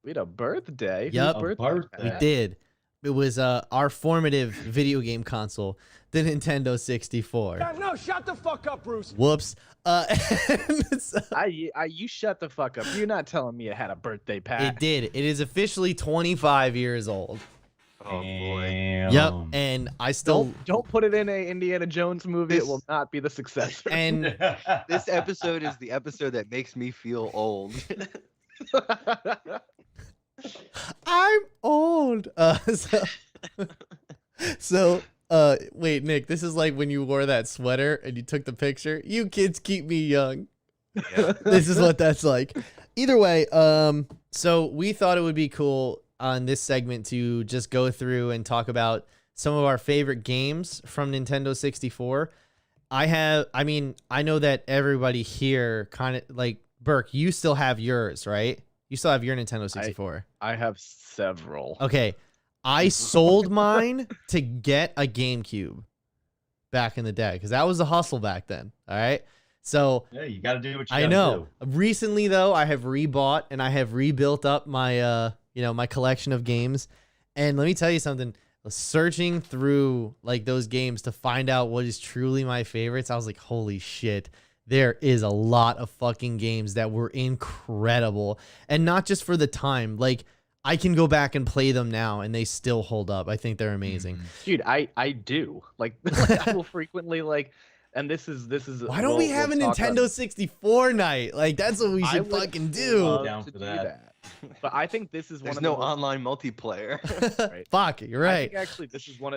We had a birthday. Yep, birthday. We did. It was our formative video game console, the Nintendo 64. No, shut the fuck up, Bruce. Whoops. You shut the fuck up. You're not telling me it had a birthday, Pat. It did. It is officially 25 years old. Oh boy. Yep. And I still don't put it in a Indiana Jones movie. It will not be the successor. And this episode is the episode that makes me feel old. I'm old. Wait, Nick, this is like when you wore that sweater and you took the picture. You kids keep me young. Yeah. This is what that's like. Either way, so we thought it would be cool on this segment to just go through and talk about some of our favorite games from Nintendo 64. I know that everybody here kind of like Burke, you still have yours, right? You still have your Nintendo 64. I have several. Okay. I sold mine to get a GameCube back in the day because that was a hustle back then. All right. So yeah, you got to do what you I know. Recently, though, I have rebought and I have rebuilt up my, my collection of games. And let me tell you something. Searching through like those games to find out what is truly my favorites, I was like, holy shit. There is a lot of fucking games that were incredible. And not just for the time. Like, I can go back and play them now, and they still hold up. I think they're amazing. Dude, I do like I will frequently like, and this is why don't we have a Nintendo 64 night? Like that's what we should fucking do. Down for that. But I think this is There's one no of the most, online multiplayer. right. Fuck, you're right. I think actually this is one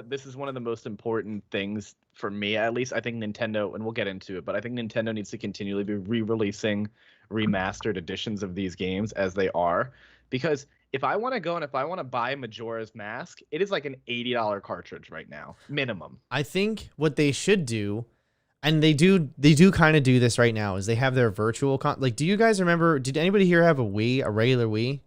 of the most important things for me, at least. I think Nintendo, and we'll get into it, but I think Nintendo needs to continually be re-releasing remastered editions of these games as they are, because if I want to buy Majora's Mask, it is like an $80 cartridge right now, minimum. I think what they should do, and they do kind of do this right now, is they have their virtual like, do you guys remember, did anybody here have a regular Wii?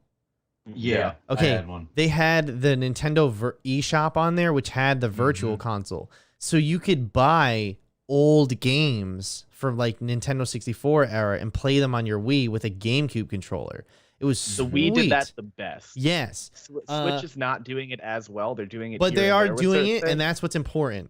Yeah. Okay. I had one. They had the Nintendo eShop on there, which had the virtual console. So you could buy old games from like Nintendo 64 era and play them on your Wii with a GameCube controller. It was sweet. The Wii did that the best. Yes. Switch is not doing it as well. They're doing it, but they are doing it, things. and that's what's important.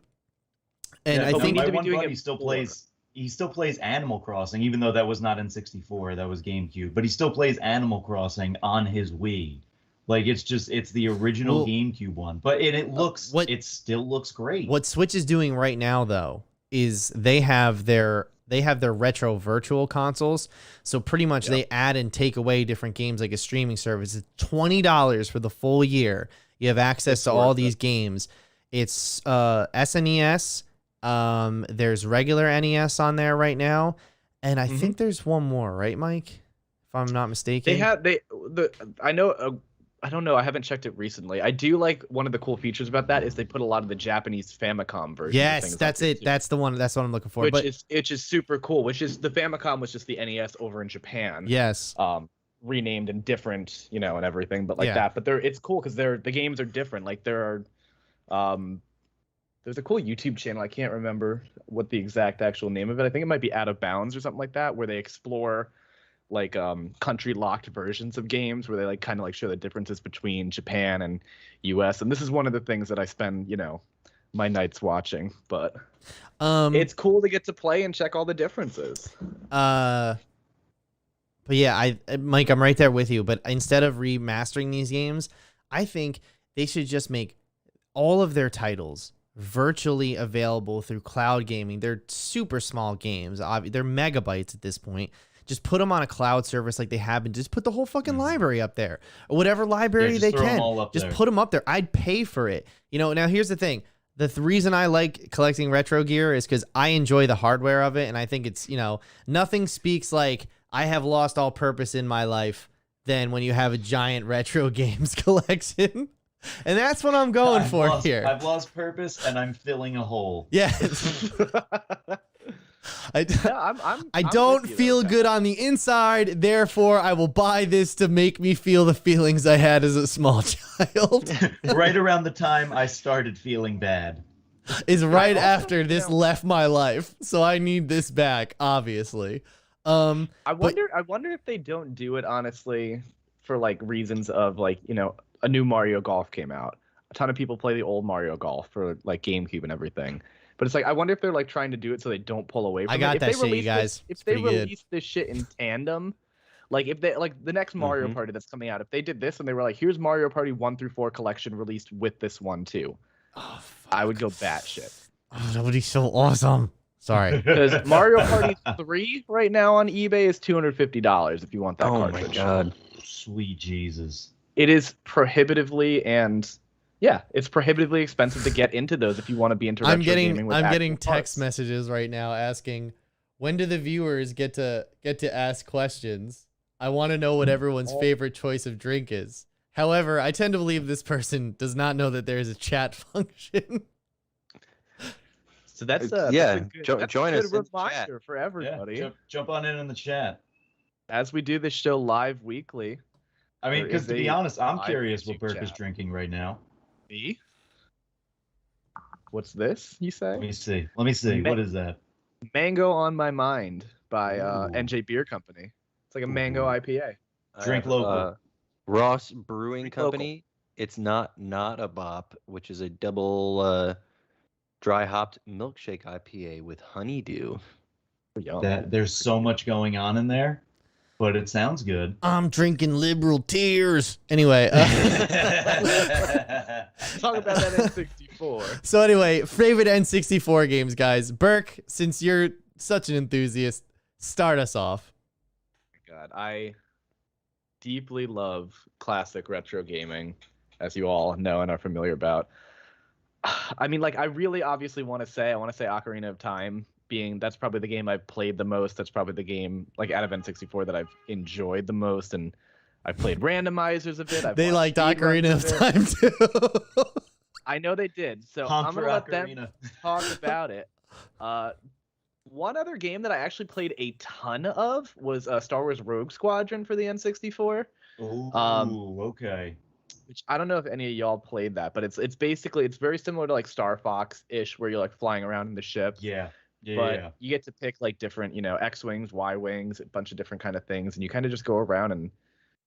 And Yeah, I think my one buddy still plays Animal Crossing, even though that was not in 64, that was GameCube. But he still plays Animal Crossing on his Wii. Like it's the original GameCube one. But it still looks great. What Switch is doing right now though is they have their retro virtual consoles. So pretty much they add and take away different games like a streaming service. It's $20 for the full year. You have access to all these games. It's SNES. There's regular NES on there right now, and I think there's one more, right, Mike? If I'm not mistaken. I don't know. I haven't checked it recently. I do like one of the cool features about that is they put a lot of the Japanese Famicom versions. Yes, that's it. That's the one. That's what I'm looking for. Which is super cool. Which is the Famicom was just the NES over in Japan. Yes. Renamed and different, and everything, but like that. But it's cool because the games are different. Like there are, there's a cool YouTube channel. I can't remember what the exact actual name of it. I think it might be Out of Bounds or something like that, where they explore like country locked versions of games, where they like kind of like show the differences between Japan and US. And this is one of the things that I spend, my nights watching. But it's cool to get to play and check all the differences. But yeah, Mike, I'm right there with you. But instead of remastering these games, I think they should just make all of their titles virtually available through cloud gaming. They're super small games. They're megabytes at this point. Just put them on a cloud service like they have been. Just put the whole fucking library up there, or whatever library they can. Just put them up there. I'd pay for it. Now here's the thing. The reason I like collecting retro gear is because I enjoy the hardware of it, and I think it's, nothing speaks like I have lost all purpose in my life than when you have a giant retro games collection. And that's what I'm going for here. I've lost purpose, and I'm filling a hole. Yeah. I don't feel good on the inside, therefore I will buy this to make me feel the feelings I had as a small child. Right around the time I started feeling bad. Is right after this left my life. So I need this back, obviously. I wonder if they don't do it, honestly, for like reasons of like, a new Mario Golf came out. A ton of people play the old Mario Golf for like GameCube and everything. But it's like, I wonder if they're like trying to do it so they don't pull away from it. I got that shit, you guys. If they release this shit in tandem, like if they like the next Mario Party that's coming out, if they did this and they were like, here's Mario Party 1 through 4 collection released with this one too, I would go batshit. Oh, that would be so awesome. Sorry. Because Mario Party 3 right now on eBay is $250 if you want that cartridge. Oh my god. Sweet Jesus. It is prohibitively it's prohibitively expensive to get into those if you want to be into retro gaming with I'm getting text parts. messages right now asking, when do the viewers get to ask questions? I want to know what everyone's favorite choice of drink is. However, I tend to believe this person does not know that there is a chat function. So that's join us in the reminder chat. for everybody. Yeah, jump on in the chat. As we do this show live weekly. I mean, because to be honest, I'm curious what YouTube Burke is chat. drinking right now. Me? What's this, you say? Let me see. What is that? Mango on My Mind by NJ Beer Company. It's like a mango IPA. Drink local. Ross Brewing Company. It's not a bop, which is a double dry hopped milkshake IPA with honeydew. There's so much going on in there. but it sounds good. I'm drinking liberal tears. Anyway. Talk about that N64. So anyway, favorite N64 games, guys. Burke, since you're such an enthusiast, start us off. God, I deeply love classic retro gaming, as you all know and are familiar about. I mean, like, I really obviously want to say Ocarina of Time, being that's probably the game I've played the most. That's probably the game, like, out of N64 that I've enjoyed the most, and I've played randomizers a bit. They liked Ocarina of Time too. I know they did, so I'm gonna let them talk about it. One other game that I actually played a ton of was Star Wars Rogue Squadron for the N64. Ooh, okay. Which I don't know if any of y'all played that, but it's basically very similar to like Star Fox-ish, where you're like flying around in the ship. Yeah. But you get to pick like different, X-wings, Y-wings, a bunch of different kind of things, and you kind of just go around and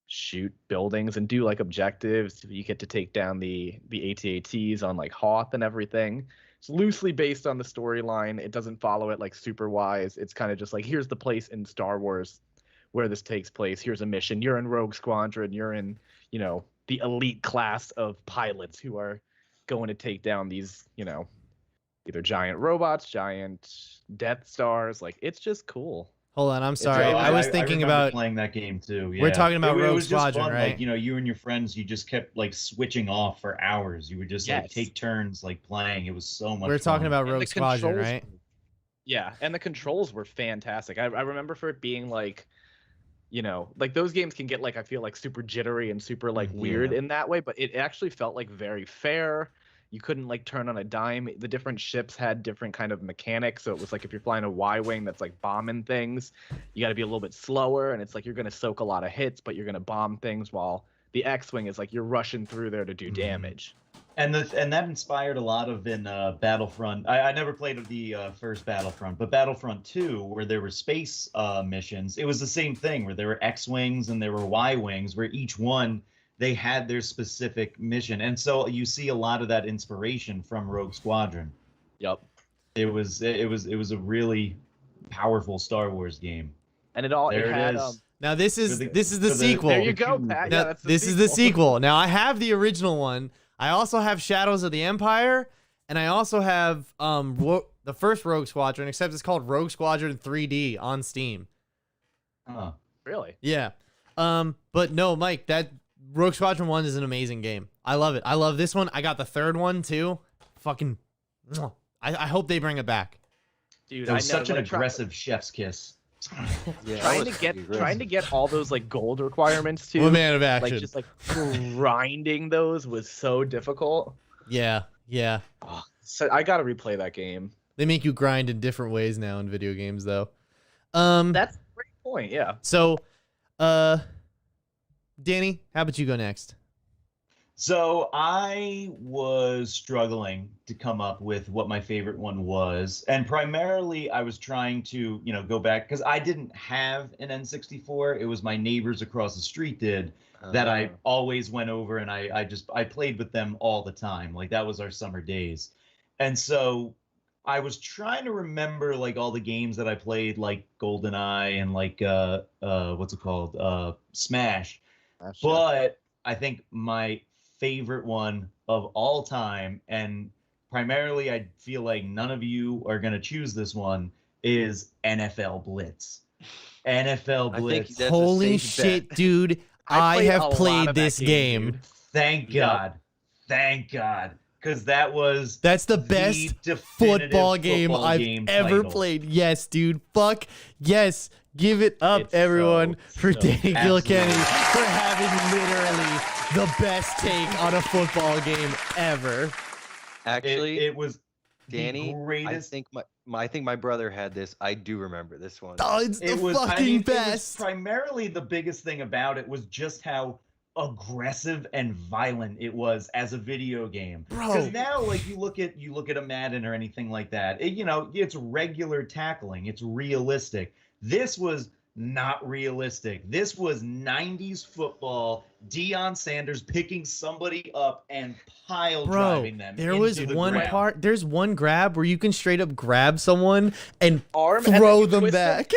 shoot buildings and do like objectives. You get to take down the AT-ATs on like Hoth and everything. It's loosely based on the storyline. It doesn't follow it like super wise. It's kind of just like, here's the place in Star Wars where this takes place. Here's a mission. You're in Rogue Squadron. You're in, the elite class of pilots who are going to take down these, either giant robots, giant Death Stars. Like, it's just cool. Hold on, I'm sorry. I was thinking about playing that game too. Yeah. We're talking about Rogue it was Squadron, just fun. right? Like, you and your friends, you just kept like switching off for hours. You would just like take turns like playing. It was so much. We're talking fun. about Rogue Squadron, right? Yeah, and the controls were fantastic. I remember for it being like, like those games can get like, I feel like super jittery and super like weird in that way, but it actually felt like very fair. You couldn't like turn on a dime. The different ships had different kind of mechanics. So it was like, if you're flying a Y-wing that's like bombing things, you got to be a little bit slower. And it's like, you're going to soak a lot of hits, but you're going to bomb things, while the X-wing is like, you're rushing through there to do damage. And that inspired a lot of in Battlefront. I never played the first Battlefront, but Battlefront 2, where there were space missions, it was the same thing, where there were X-wings and there were Y-wings, where each one, they had their specific mission. And so you see a lot of that inspiration from Rogue Squadron. Yep. It was a really powerful Star Wars game. And it had now this is the sequel. There you go, Pat. Yeah, that's this is the sequel. Now I have the original one. I also have Shadows of the Empire, and I also have the first Rogue Squadron, except it's called Rogue Squadron 3D on Steam. Oh, really? Yeah. But no, Mike, that Rogue Squadron 1 is an amazing game. I love it. I love this one. I got the third one too. Fucking I hope they bring it back. Dude, it was such an aggressive chef's kiss. Yeah, trying to get all those like gold requirements too. One man of action. Like just like grinding those was so difficult. Yeah. Oh, so I gotta replay that game. They make you grind in different ways now in video games, though. That's a great point. Yeah. So, Danny, how about you go next? So I was struggling to come up with what my favorite one was. And primarily I was trying to, go back, because I didn't have an N64. It was my neighbors across the street did, that I always went over, and I played with them all the time. Like, that was our summer days. And so I was trying to remember like all the games that I played, like GoldenEye and like what's it called? Smash. But I think my favorite one of all time, and primarily I feel like none of you are going to choose this one, is NFL Blitz. NFL Blitz. Holy shit, dude. I have played this game. Thank God. Thank God. Because that's the best football game I've ever played. Yes, dude. Fuck yes. Give it up, everyone, for Danny Kilkenny for having literally the best take on a football game ever. Actually, it was Danny. The greatest. I think my brother had this. I do remember this one. Oh, it's the fucking best. It was primarily, the biggest thing about it was just how aggressive and violent it was as a video game. Because now, like, you look at a Madden or anything like that, it's regular tackling, it's realistic. This was not realistic. This was 90s football. Deion Sanders picking somebody up and pile driving them. There was into the one ground. part. There's one grab where you can straight up grab someone and Arm throw and then them you twist back.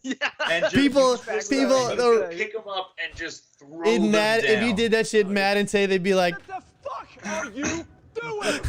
Yeah. And just, People- you people- pick them up and just throw In them Mad, down. if you did that shit in Madden today, they'd be like, What the fuck are you doing?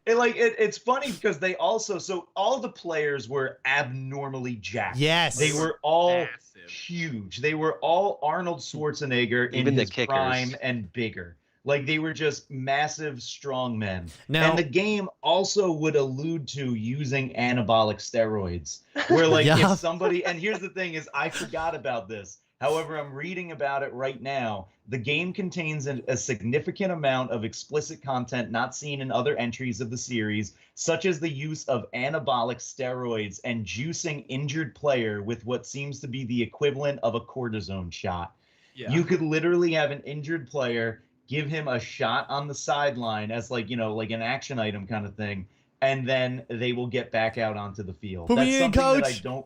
It's funny because they also, so all the players were abnormally jacked. yes, They were all Massive. huge. They were all Arnold Schwarzenegger in Even the his kickers. prime and bigger. Like they were just massive, strong men. Now- and the game also would allude to using anabolic steroids. Where like Yeah. if somebody, and here's the thing is I forgot about this. However, I'm reading about it right now. The game contains a significant amount of explicit content not seen in other entries of the series, such as the use of anabolic steroids and juicing injured player with what seems to be the equivalent of a cortisone shot. Yeah. You could literally have an injured player, give him a shot on the sideline as like, like an action item kind of thing, and then they will get back out onto the field. Put me in, something that coach.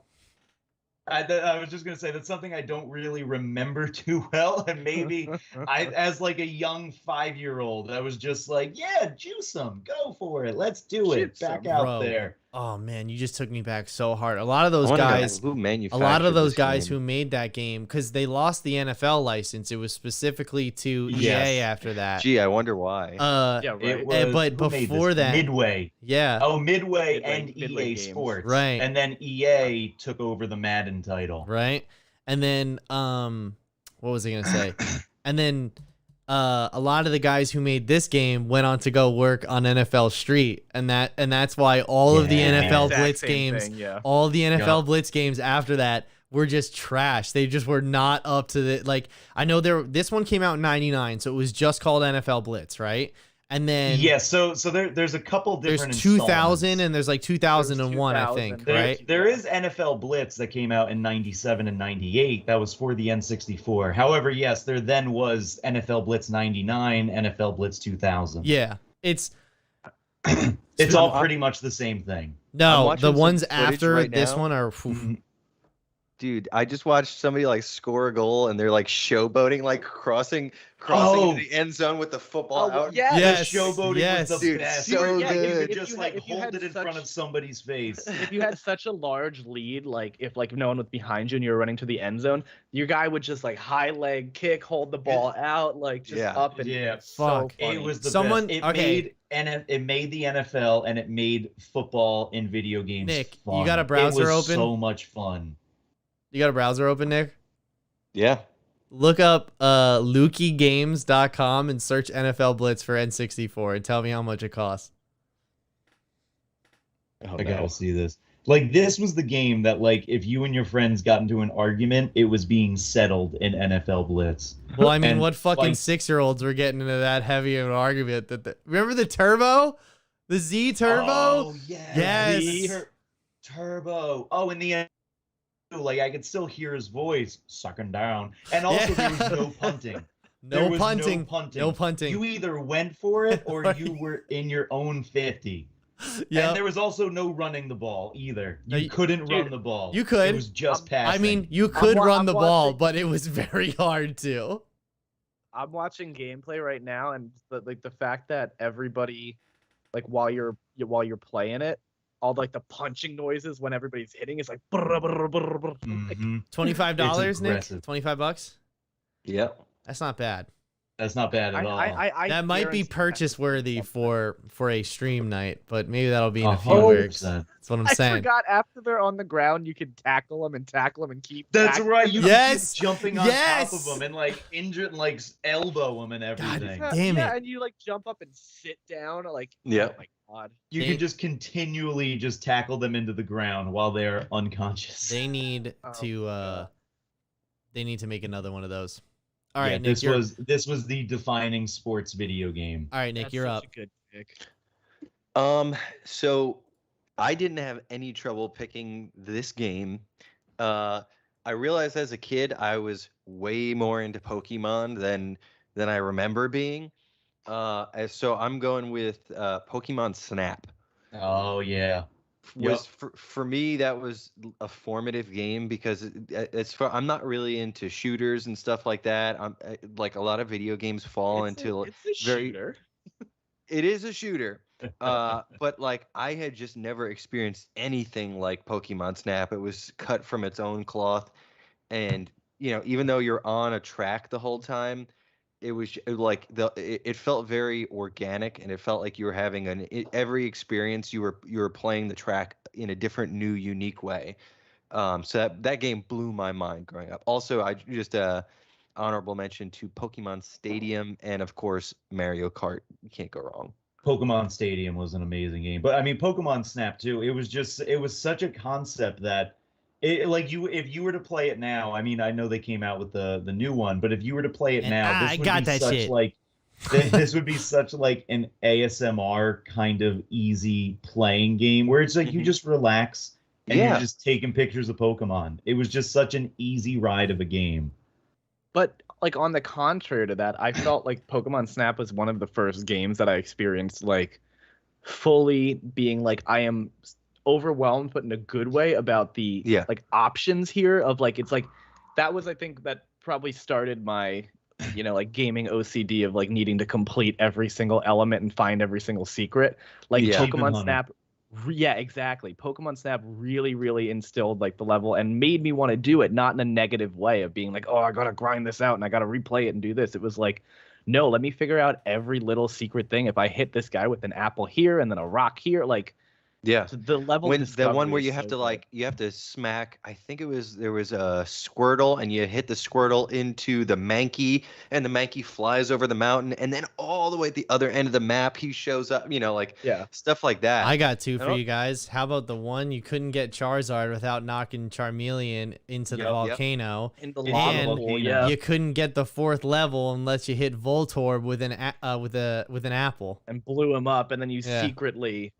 I was just gonna say that's something I don't really remember too well, and maybe as like a young 5-year-old, I was just like, yeah, juice them, go for it, let's do it, Juice 'em, back out bro. there. oh man, you just took me back so hard. A lot of I those wanna know guys, who a manufactured lot of those this guys game. who made that game, because they lost the NFL license. It was specifically to Yes. EA after that. Gee, I wonder why. Yeah, It right. was, but who made before this? that- Midway. Yeah, Oh, Midway Midway- and Midway EA Games. Sports. Right. And then EA took over the Madden title. right. And then what was I gonna say? And then a lot of the guys who made this game went on to go work on NFL Street, and that's why all of the Yeah. NFL Exact Blitz same games, thing, yeah. all the NFL Yeah. Blitz games after that were just trash. They just were not up to the, like, I know this one came out in 99, so it was just called NFL Blitz, right? And then Yeah, so there's a couple there's different 2000 installments. and there's like 2001, I think, 2000. right? There is NFL Blitz that came out in 97 and 98. That was for the N64. However, yes, there then was NFL Blitz 99, NFL Blitz 2000. Yeah. It's It's all pretty much the same thing. I'm no, watching the some ones footage after right this now. one are Dude, I just watched somebody like score a goal and they're like showboating, like crossing Oh. into the end zone with the football out. yeah. Yes, The showboating yes. was the Dude, best. so You could good. just If like you hold had it in front such- of somebody's face. If you had such a large lead, like if no one was behind you and you were running to the end zone, your guy would just like high leg kick, hold the ball out, like just Yeah. up and Yeah. it's so Fuck. funny. It was the Someone- best. okay. It made the NFL and it made football in video games. Nick, you fun. got a browser it was open? So much fun. You got a browser open, Nick? Yeah. Look up LukiGames.com and search NFL Blitz for N64 and tell me how much it costs. Oh, I gotta no. see this. Like this was the game that like if you and your friends got into an argument, it was being settled in NFL Blitz. Well, I mean, And, what fucking like- 6-year-olds were getting into that heavy of an argument? Remember the Turbo? The Z Turbo? Oh yeah. Yes. the Turbo. Oh, in the end, like I could still hear his voice sucking down. And also there was no punting. There No was punting. No punting. No punting. You either went for it or Right. you were in your own 50. Yeah. And there was also no running the ball either. No, You couldn't run dude, the ball. you could. It was just passing. I mean, you could wa- run I'm the ball, watching- but it was very hard to. I'm watching gameplay right now, and the fact that everybody, like while you're playing it, all like the punching noises when everybody's hitting is like. Brr, brr, brr, brr. Like, Mhm. $25, Nick? aggressive. $25? Yep. That's not bad. That's not bad at all. I That might be guarantee purchase worthy for a stream night, but maybe that'll be in a few 100%. weeks. That's what I'm I saying. forgot after they're on the ground, you can tackle them and keep. That's tackling right. You Yes! keep jumping on Yes! top of them and like injure and like elbow them and everything. them. Damn yeah, it. and you like jump up and sit down, like. Yeah. Oh my god. You They- can just continually just tackle them into the ground while they're unconscious. They need Oh, to God. they need to make another one of those. All right, Yeah, Nick, this was the defining sports video game. all right, Nick, That's you're such up. a good pick. So I didn't have any trouble picking this game. I realized as a kid I was way more into Pokemon than I remember being. So I'm going with Pokemon Snap. Oh yeah. was for me, that was a formative game because I'm not really into shooters and stuff like that. Like a lot of video games fall into it's a shooter. It is a shooter. But like I had just never experienced anything like Pokemon Snap. It was cut from its own cloth, and even though you're on a track the whole time, it was like it felt very organic, and it felt like you were having every experience you were playing the track in a different, new, unique way. So that game blew my mind growing up. Also, I just honorable mention to Pokemon Stadium and of course Mario Kart. You can't go wrong. Pokemon Stadium was an amazing game, but I mean Pokemon Snap too. It was such a concept that if you were to play it now, I mean I know they came out with the new one, but if you were to play it now, this would be such like this would be such like an ASMR kind of easy playing game where it's like you just relax and you're just taking pictures of Pokemon. It was just such an easy ride of a game. But like on the contrary to that, I felt like Pokemon Snap was one of the first games that I experienced like fully being like I am overwhelmed, but in a good way about the like options here of like it's like that was I think that probably started my like gaming OCD of like needing to complete every single element and find every single secret. Like Pokemon Snap. Yeah, exactly. Pokemon Snap really instilled like the level and made me want to do it, not in a negative way of being like, oh, I gotta grind this out and I gotta replay it and do this. It was like, no, let me figure out every little secret thing. If I hit this guy with an apple here and then a rock here, like the level the one where you have to you have to smack, I think there was a Squirtle and you hit the Squirtle into the Mankey and the Mankey flies over the mountain and then all the way at the other end of the map he shows up, stuff like that. I got two for you guys. How about the one you couldn't get Charizard without knocking Charmeleon into the volcano? In the lava pool, you couldn't get the 4th level unless you hit Voltorb with an apple and blew him up, and then you secretly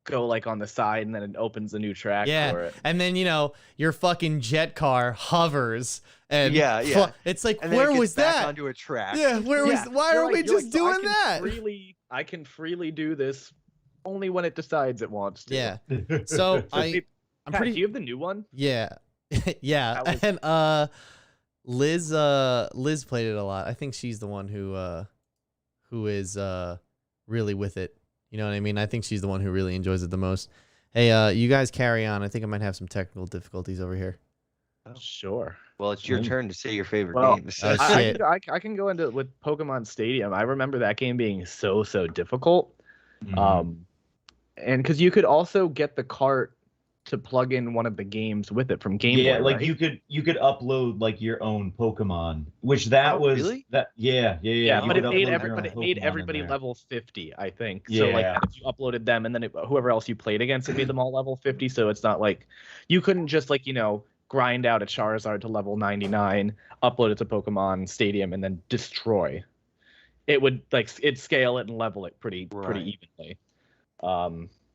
go like on the side and then it opens a new track for it. And then your fucking jet car hovers and it's like, and where it was back that onto a track? Why are we just doing that? I can freely do this only when it decides it wants to. So I'm pretty. Do you have the new one? Yeah. And Liz played it a lot. I think she's the one who is really with it. You know what I mean? I think she's the one who really enjoys it the most. Hey, you guys carry on. I think I might have some technical difficulties over here. Oh, sure. Well, it's your turn to say your favorite game. So. I can go into with Pokemon Stadium. I remember that game being so difficult. And because you could also get the cart to plug in one of the games with it from Game Boy. Yeah, like right? you could upload like your own Pokemon, which that was really? that yeah. But it made everybody level 50, I think. So like if you uploaded them and then whoever else you played against, it made them all level 50. So it's not like you couldn't just like grind out a Charizard to level 99, upload it to Pokemon Stadium, and then destroy. It would it'd scale it and level it pretty evenly.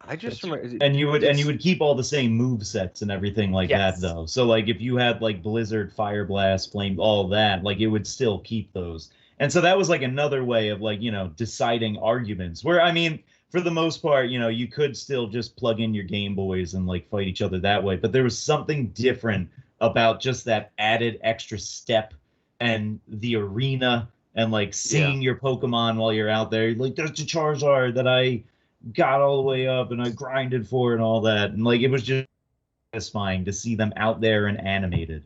I just remember, and you would keep all the same move sets and everything like that though. So like if you had like Blizzard, Fire Blast, Flame, all that, like it would still keep those. And so that was like another way of like deciding arguments. Where I mean, for the most part, you could still just plug in your Game Boys and like fight each other that way. But there was something different about just that added extra step and the arena and like seeing your Pokemon while you're out there. Like there's the Charizard that I got all the way up and I grinded for and all that, and like it was just satisfying to see them out there and animated.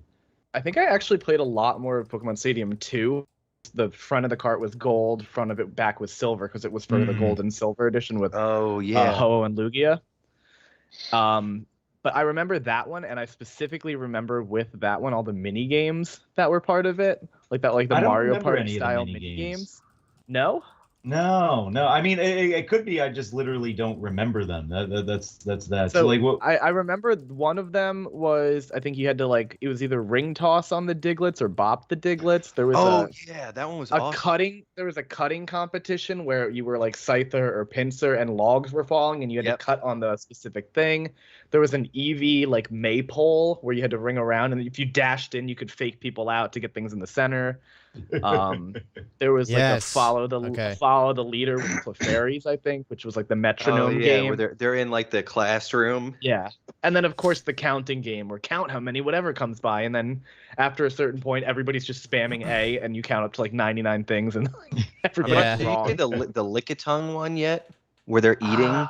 I think I actually played a lot more of Pokemon Stadium 2. The front of the cart was gold, front of it back was silver because it was for the gold and silver edition with Ho and Lugia. But I remember that one, and I specifically remember with that one all the mini games that were part of it, like the Mario Party style mini games. No. I mean, it could be I just literally don't remember them. That's that. So like, what I remember one of them was I think you had to it was either ring toss on the Diglets or bop the Diglets. There was that one was awesome. There was a cutting competition where you were like Scyther or Pinsir and logs were falling and you had to cut on the specific thing. There was an EV like maypole where you had to ring around, and if you dashed in, you could fake people out to get things in the center. There was like a follow the leader with Clefairies, I think, which was like the metronome game. Where they're in like the classroom. Yeah. And then of course the counting game, where count how many whatever comes by, and then after a certain point everybody's just spamming A and you count up to like 99 things and everybody's wrong. Did you play the lick-a-tongue one yet? Where they're eating?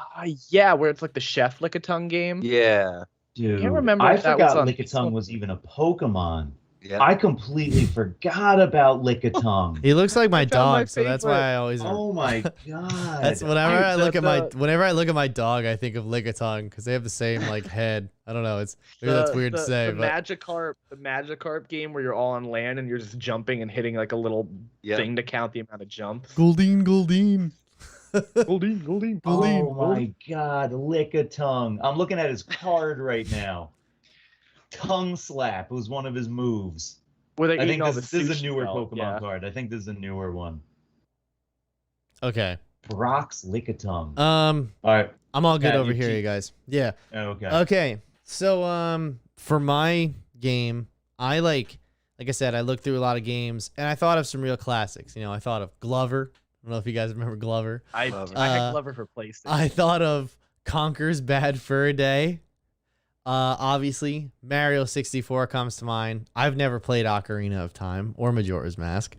Yeah, where it's like the chef lick-a-tongue game. Yeah. Dude, I can't remember I if that forgot was on Lick-a-Tongue was even a Pokemon. Yeah. I completely forgot about Lick-a-Tongue. He looks like my I found my dog, so that's why I always. Oh my god! That's whenever I look at my dog, I think of Lick-a-Tongue because they have the same like head. I don't know. It's maybe that's weird to say, but the Magikarp game where you're all on land and you're just jumping and hitting like a little thing to count the amount of jumps. Goldeen. Goldeen. Oh my god, Lick-a-Tongue! I'm looking at his card right now. Tongue Slap was one of his moves. Where they I think all this the is a newer sushi Pokemon card. I think this is a newer one. Okay. Brock's Lick-a-Tongue. All right. I'm all good over here, you guys. Yeah. Okay. Okay. So for my game, I like I said, I looked through a lot of games and I thought of some real classics. You know, I thought of Glover. I don't know if you guys remember Glover. I had Glover for PlayStation. I thought of Conker's Bad Fur Day. Obviously, Mario 64 comes to mind. I've never played Ocarina of Time or Majora's Mask.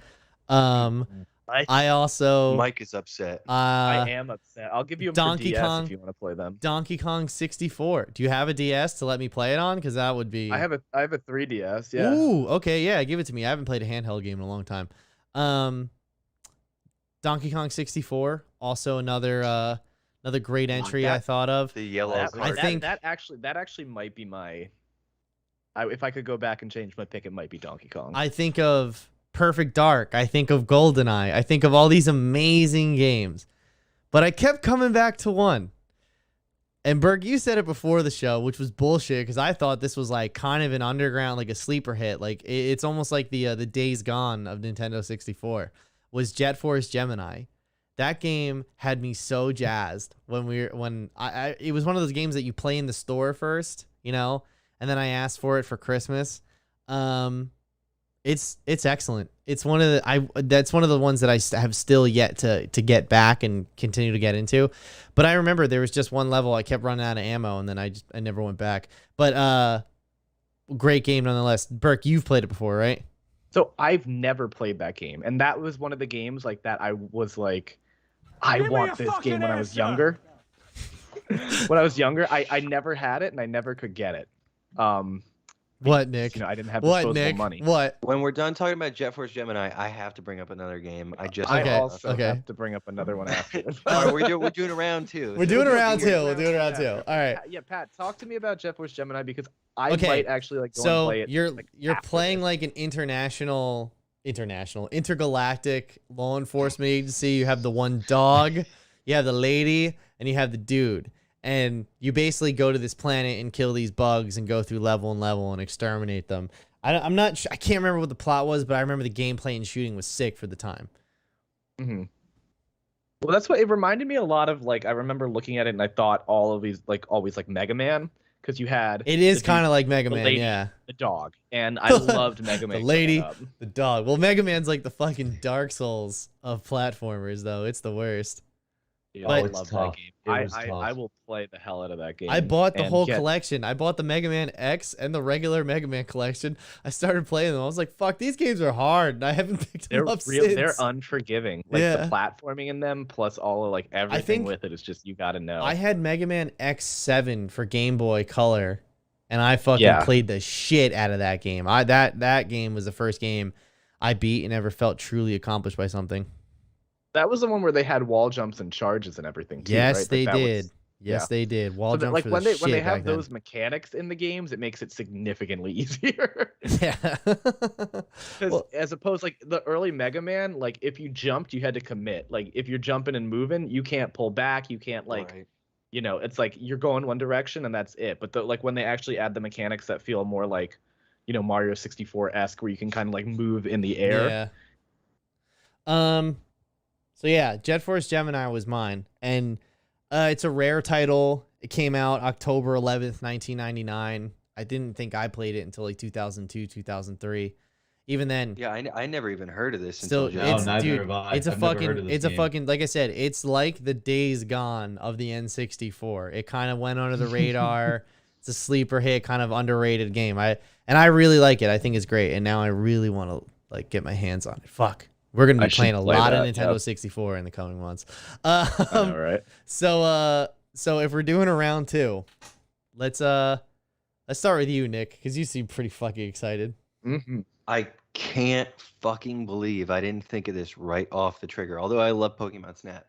I also Mike is upset. I am upset. I'll give you a Donkey DS Kong if you want to play them. Donkey Kong 64. Do you have a DS to let me play it on? Because that would be. I have a 3DS. Yeah. Ooh, okay, yeah, give it to me. I haven't played a handheld game in a long time. Donkey Kong 64, also another great entry I thought of. The yellow card. I think that actually might be my. If I could go back and change my pick, it might be Donkey Kong. I think of Perfect Dark. I think of GoldenEye. I think of all these amazing games. But I kept coming back to one. And Berg, you said it before the show, which was bullshit because I thought this was like kind of an underground, like a sleeper hit. Like it's almost like the Days Gone of Nintendo 64 was Jet Force Gemini. That game had me so jazzed it was one of those games that you play in the store first, you know, and then I asked for it for Christmas. It's excellent. It's that's one of the ones that I have still yet to get back and continue to get into. But I remember there was just one level I kept running out of ammo and then I never went back. But great game nonetheless. Burke, you've played it before, right? So I've never played that game, and that was one of the games like that I was like, I want this game when I was younger. When I was younger, I never had it and I never could get it. What, Nick? You know, I didn't have disposable money. What? When we're done talking about Jet Force Gemini, I have to bring up another game. I also have to bring up another one after. All right, we're doing a round two. We're doing a round two. We'll do a round two. All right. Yeah, Pat, talk to me about Jet Force Gemini because I might actually like go and play it. You're playing like an intergalactic law enforcement agency. You have the one dog, you have the lady, and you have the dude. And you basically go to this planet and kill these bugs and go through level and exterminate them. I'm not sure, I can't remember what the plot was, but I remember the gameplay and shooting was sick for the time. Mm-hmm. Well, that's what it reminded me a lot of. Like, I remember looking at it and I thought all of these, like, always like Mega Man, because you had. It is kind of like Mega Man, lady, yeah. The dog, and I loved Mega Man. The lady, the dog. Well, Mega Man's like the fucking Dark Souls of platformers, though. It's the worst. Yeah, I love that game. I will play the hell out of that game. I bought the whole collection. I bought the Mega Man X and the regular Mega Man collection. I started playing them. I was like, fuck, these games are hard. And I haven't picked them up since. They're unforgiving. Like the platforming in them plus all of like everything with it is just, you got to know. I had Mega Man X7 for Game Boy Color and I fucking played the shit out of that game. That game was the first game I beat and ever felt truly accomplished by something. That was the one where they had wall jumps and charges and everything too, yes, right? they did. Yes, they did. Wall jumps like for when the they shit have back those then. mechanics in the games, it makes it significantly easier. Yeah. Because as opposed, like the early Mega Man, like if you jumped, you had to commit. Like if you're jumping and moving, you can't pull back. You can't you know, it's like you're going one direction and that's it. But like when they actually add the mechanics that feel more like, you know, Mario 64-esque, where you can kind of like move in the air. Yeah. So yeah, Jet Force Gemini was mine, and it's a rare title, It came out October 11th, 1999. I didn't think I played it until like 2002, 2003. Even then, Yeah, I never even heard of this still, until it's just dude, it's a I've never heard fucking, of this it's a game. fucking, like I said, it's like the Days Gone of the N64. It kind of went under the radar. It's a sleeper hit, kind of underrated game. I really like it. I think it's great, and now I really want to like get my hands on it. Fuck, we're gonna be playing a lot of Nintendo 64 in the coming months. I know, right? So if we're doing a round 2, let's start with you, Nick, because you seem pretty fucking excited. Mm-hmm. I can't fucking believe I didn't think of this right off the trigger. Although I love Pokemon Snap,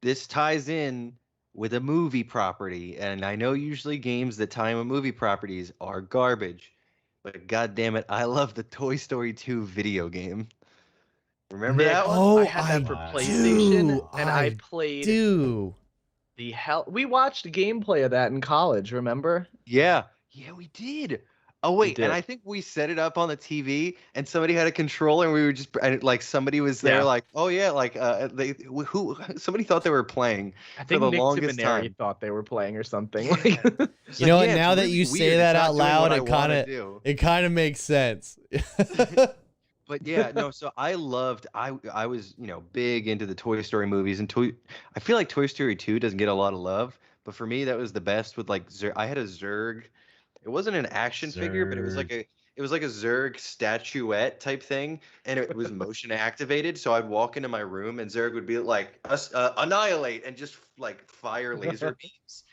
this ties in with a movie property, and I know usually games that tie in with movie properties are garbage, but god damn it, I love the Toy Story 2 video game. Remember that one? Oh, I had that for PlayStation, and I played the hell. We watched gameplay of that in college. Remember? Yeah, we did. Oh wait, and I think we set it up on the TV, and somebody had a controller, and we were just like somebody was there, like, oh yeah, like somebody thought they were playing. I think for the Nick longest Timoneri time. thought they were playing or something. Yeah. You know what? Yeah, now that really you weird. say that It's out not doing loud, what it kind of makes sense. But yeah, no. So I loved. I was big into the Toy Story movies, and I feel like Toy Story 2 doesn't get a lot of love, but for me that was the best. With like I had a Zurg. It wasn't an action figure, but it was like a Zurg statuette type thing, and it was motion activated. So I'd walk into my room, and Zurg would be like annihilate and just like fire laser beams.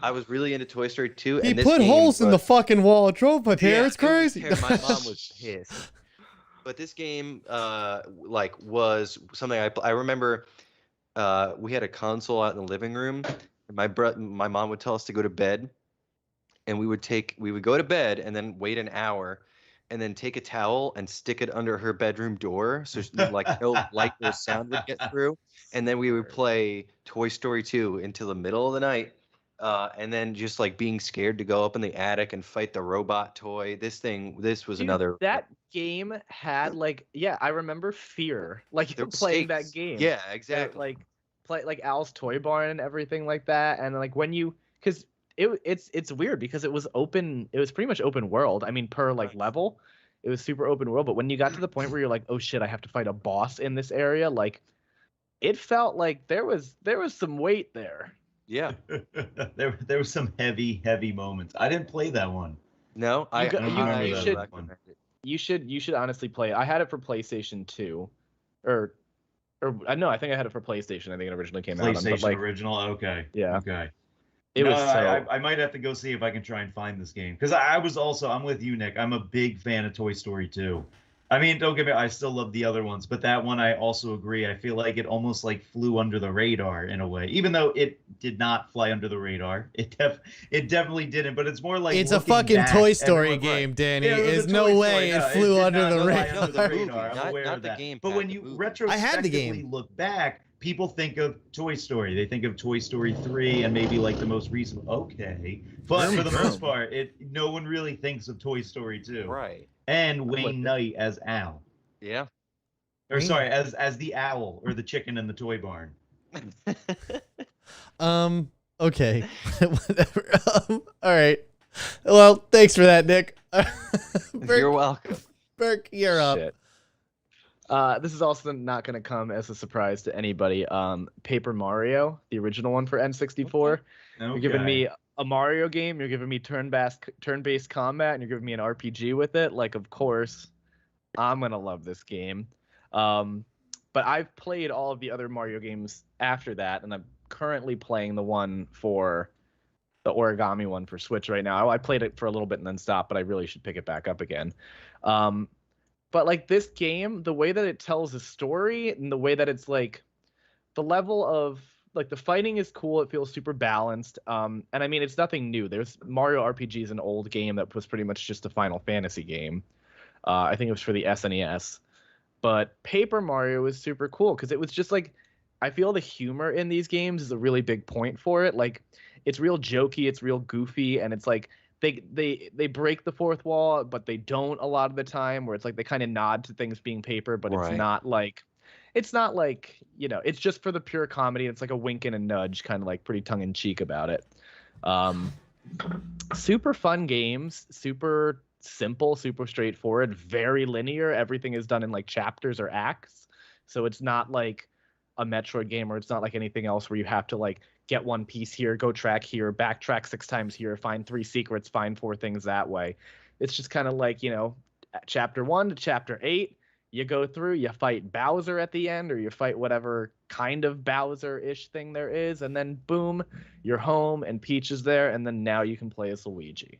I was really into Toy Story 2. He and this put game holes in the fucking wall. It drove my parents crazy. My mom was pissed. But this game, was something I remember. We had a console out in the living room. And my mom would tell us to go to bed, and we would go to bed and then wait an hour, and then take a towel and stick it under her bedroom door so like no light or sound would get through, and then we would play Toy Story 2 until the middle of the night. And then just like being scared to go up in the attic and fight the robot toy. This was another. That game had I remember Fear, playing that game. Yeah, exactly. Play like Al's Toy Barn and everything like that. And like when because it's weird because it was open. It was pretty much open world. I mean, per level, it was super open world. But when you got to the point where you're like, oh shit, I have to fight a boss in this area, like it felt like there was some weight there. Yeah, there were some heavy moments. I didn't play that one. No, you should honestly play it. I had it for PlayStation 2, or no, I think I had it for PlayStation. I think it originally came out on PlayStation original. Okay. Yeah. Okay. I might have to go see if I can try and find this game because I'm with you, Nick. I'm a big fan of Toy Story 2. I mean, don't get me. I still love the other ones, but that one I also agree. I feel like it almost flew under the radar in a way, even though it did not fly under the radar. It definitely didn't. But it's more like it's a fucking Toy Story game, Danny. There's no way it flew under the radar. I'm aware of that. But when you retrospectively look back, people think of Toy Story. They think of Toy Story 3 and maybe the most recent. Okay, but for the most part, no one really thinks of Toy Story 2. Right. And Wayne Knight as Al. Yeah. Or sorry, as the owl or the chicken in the toy barn. Okay. Whatever. All right. Well, thanks for that, Nick. Burke, you're welcome. Burke, you're up. Shit. This is also not going to come as a surprise to anybody. Paper Mario, the original one for N64. Okay. You're giving me a Mario game, you're giving me turn-based combat, and you're giving me an RPG with it. Of course, I'm gonna love this game. But I've played all of the other Mario games after that, and I'm currently playing the one for the origami one for Switch right now. I played it for a little bit and then stopped, but I really should pick it back up again. But this game, the way that it tells a story and the way that it's the level of the fighting is cool. It feels super balanced. And I mean, it's nothing new. There's Mario RPG is an old game that was pretty much just a Final Fantasy game. I think it was for the SNES. But Paper Mario is super cool because it was just I feel the humor in these games is a really big point for it. It's real jokey, it's real goofy, and it's they break the fourth wall, but they don't a lot of the time. Where it's they kind of nod to things being paper, but it's not it's not like, you know, it's just for the pure comedy. It's like a wink and a nudge, kind of like pretty tongue in cheek about it. Super fun games, super simple, super straightforward, very linear. Everything is done in like chapters or acts. So it's not like a Metroid game, or it's not like anything else where you have to like get one piece here, go track here, backtrack 6 times here, find 3 secrets, find 4 things that way. It's just kind of like, you know, chapter 1 to chapter 8, you go through, you fight Bowser at the end, or you fight whatever kind of Bowser-ish thing there is, and then boom, you're home and Peach is there, and then now you can play as Luigi.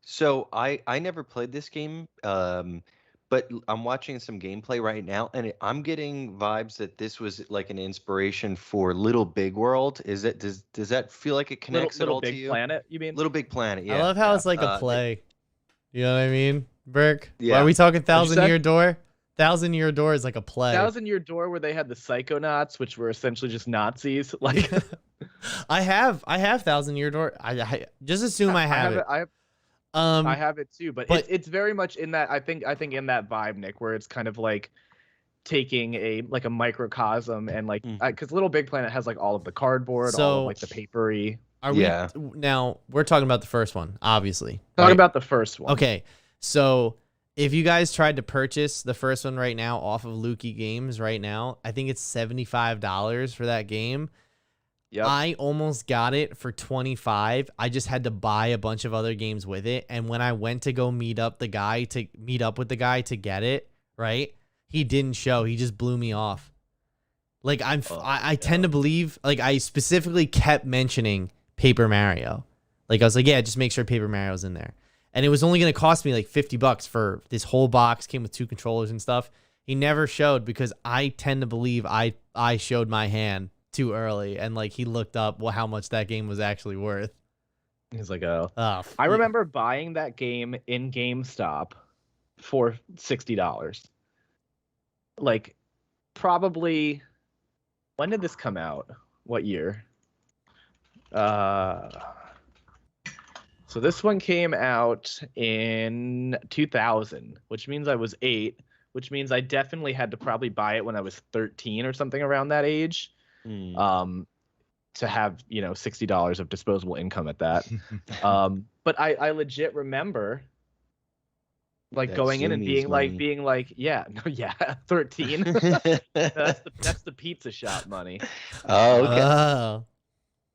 So I never played this game, but I'm watching some gameplay right now, and I'm getting vibes that this was like an inspiration for Little Big World. Does that feel like it connects at all to you? Little Big Planet, you mean? Little Big Planet, yeah. I love how it's like a play. You know what I mean, Burke? Yeah. Why are we talking 1,000-Year Door? 1,000-Year Door is like a play. 1,000-Year Door, where they had the Psychonauts, which were essentially just Nazis. Like, I have 1,000-Year Door. I just assume I have it. I have it too, but it's very much in that. I think in that vibe, Nick, where it's kind of like taking a microcosm and like, because Little Big Planet has like all of the cardboard, all of like the papery. Now we're talking about the first one, obviously. Talking about the first one. Okay, so if you guys tried to purchase the first one right now off of Loki Games right now, I think it's $75 for that game. Yep. I almost got it for $25. I just had to buy a bunch of other games with it. And when I went to go meet up with the guy to get it, right? He didn't show. He just blew me off. Like I tend to believe, like I specifically kept mentioning Paper Mario. Like I was like, yeah, just make sure Paper Mario's in there. And it was only going to cost me like $50 for this whole box, came with 2 controllers and stuff. He never showed because I tend to believe I showed my hand too early, and like he looked up how much that game was actually worth. He's like, I remember buying that game in GameStop for $60. Like, probably, when did this come out? What year? So this one came out in 2000, which means I was 8, which means I definitely had to probably buy it when I was 13 or something around that age. To have, you know, $60 of disposable income at that. But I legit remember like that going in and being like, yeah, 13. that's the pizza shop money. Oh, okay.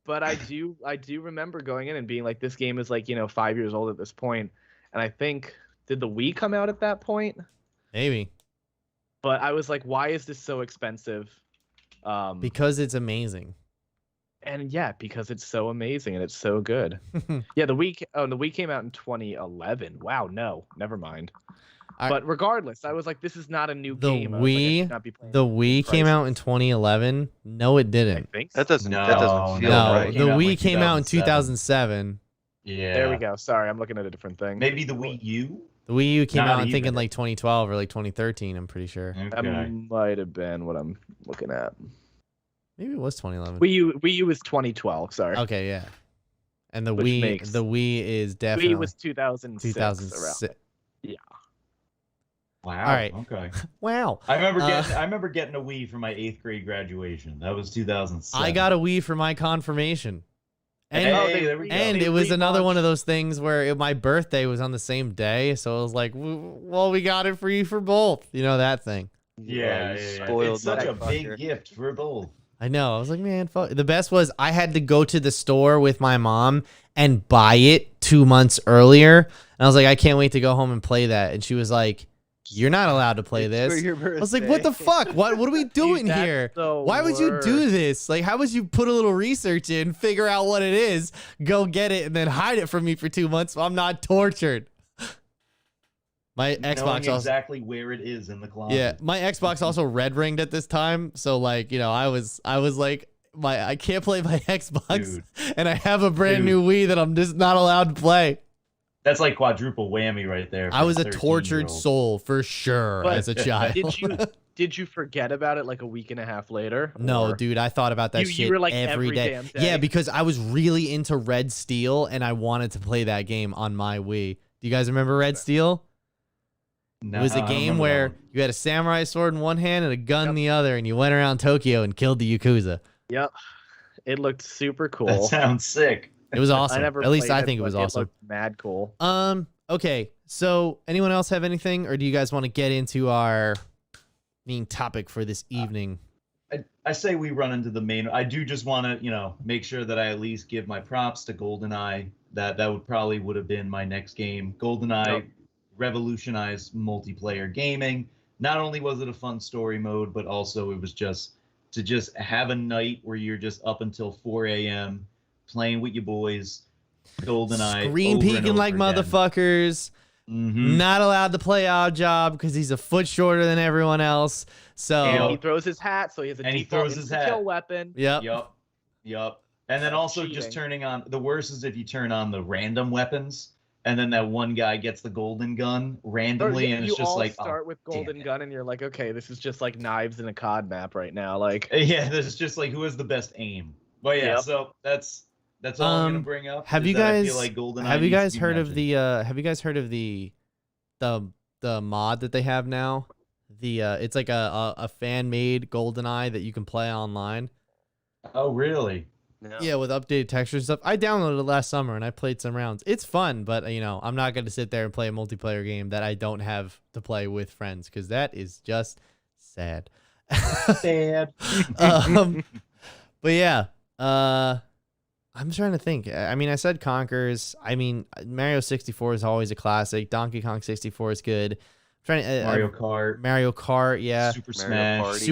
But I do remember going in and being like, this game is like, you know, 5 years old at this point. And I think, did the Wii come out at that point? Maybe. But I was like, why is this so expensive? Because it's amazing. And yeah, because it's so amazing and it's so good. Yeah, the Wii came out in 2011. Wow, no, never mind. But regardless, I was like, this is not a new game. The Wii came out in 2011. No, it didn't. I think so. That doesn't feel right. The Wii came out in 2007. Yeah. There we go. Sorry, I'm looking at a different thing. Maybe the Wii U? The Wii U came out, I think, in like 2012 or like 2013, I'm pretty sure. Okay. That might have been what I'm looking at. Maybe it was 2011. Wii U was 2012, sorry. Okay, yeah. And the Wii is definitely... Wii was 2006. Around. Yeah. Wow. All right. Okay. Wow. I remember getting a Wii for my 8th grade graduation. That was 2007. I got a Wii for my confirmation. And, there we go. And it was another one of those things where my birthday was on the same day, so I was like, well, we got it for you for both. You know, that thing. Yeah. Spoiled. It's such a big gift for both. I know. I was like, man, fuck. The best was I had to go to the store with my mom and buy it 2 months earlier. And I was like, I can't wait to go home and play that. And she was like, you're not allowed to play this. I was like, what the fuck? What are we doing here? Why would you do this? Like, how would you put a little research in, figure out what it is, go get it, and then hide it from me for 2 months so I'm not tortured? My Xbox also exactly where it is in the closet. Yeah, my Xbox also red ringed at this time, so like, you know, I was like, I can't play my Xbox, and I have a brand new Wii that I'm just not allowed to play. That's like quadruple whammy right there. I was a tortured soul for sure as a child. Did you forget about it like a week and a half later? No, dude, I thought about that shit you were like every day. damn day. Yeah, because I was really into Red Steel, and I wanted to play that game on my Wii. Do you guys remember Red Steel? It was a game where you had a samurai sword in one hand and a gun in the other, and you went around Tokyo and killed the Yakuza. Yep. It looked super cool. That sounds sick. It was awesome. At least I think it was It awesome. looked mad cool. Okay. So, anyone else have anything, or do you guys want to get into our main topic for this evening? I say we run into the main. I do just want to, make sure that I at least give my props to GoldenEye. That would have been my next game. GoldenEye revolutionized multiplayer gaming. Not only was it a fun story mode, but also it was just to have a night where you're just up until 4 a.m. playing with your boys. GoldenEye. Screen peeking like motherfuckers. Mm-hmm. Not allowed to play Odd Job because he's a foot shorter than everyone else. So and he throws his hat, so he has a default kill weapon. Yep. And then also just turning on the worst is if you turn on the random weapons, and then that one guy gets the golden gun randomly, and it's just like start with golden gun, and you're like, okay, this is just like knives in a COD map right now. Like, yeah, this is just like who has the best aim. But yeah, so that's all I'm gonna bring up. Have you guys heard of the mod that they have now? It's like a fan made GoldenEye that you can play online. Oh really? No. Yeah, with updated textures and stuff. I downloaded it last summer and I played some rounds. It's fun, but I'm not going to sit there and play a multiplayer game that I don't have to play with friends because that is just sad. Sad. But yeah, I'm trying to think. I mean, I said Conkers. I mean, Mario 64 is always a classic. Donkey Kong 64 is good. I'm trying to Mario Kart, yeah. Super Smash.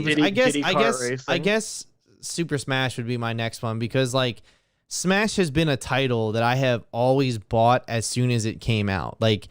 I guess Super Smash would be my next one because like Smash has been a title that I have always bought as soon as it came out. Like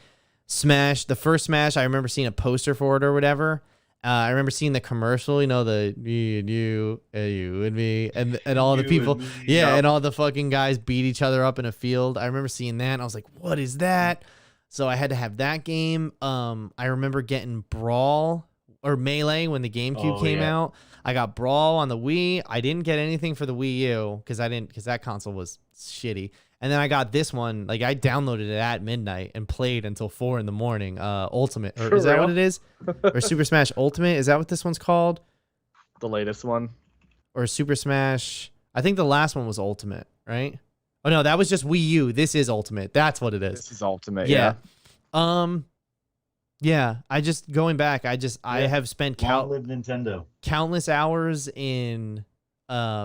Smash, the first Smash, I remember seeing a poster for it or whatever. I remember seeing the commercial, the me and you and me and all the people, and all the fucking guys beat each other up in a field. I remember seeing that and I was like, what is that? So I had to have that game. I remember getting Brawl or Melee when the GameCube came out. I got Brawl on the Wii. I didn't get anything for the Wii U because that console was shitty. And then I got this one. Like I downloaded it at midnight and played until 4 a.m. Ultimate, or is that what it is? Or Super Smash Ultimate? Is that what this one's called? The latest one, or Super Smash? I think the last one was Ultimate, right? Oh no, that was just Wii U. This is Ultimate. That's what it is. This is Ultimate. Yeah. Yeah, I just going back. I have spent countless hours in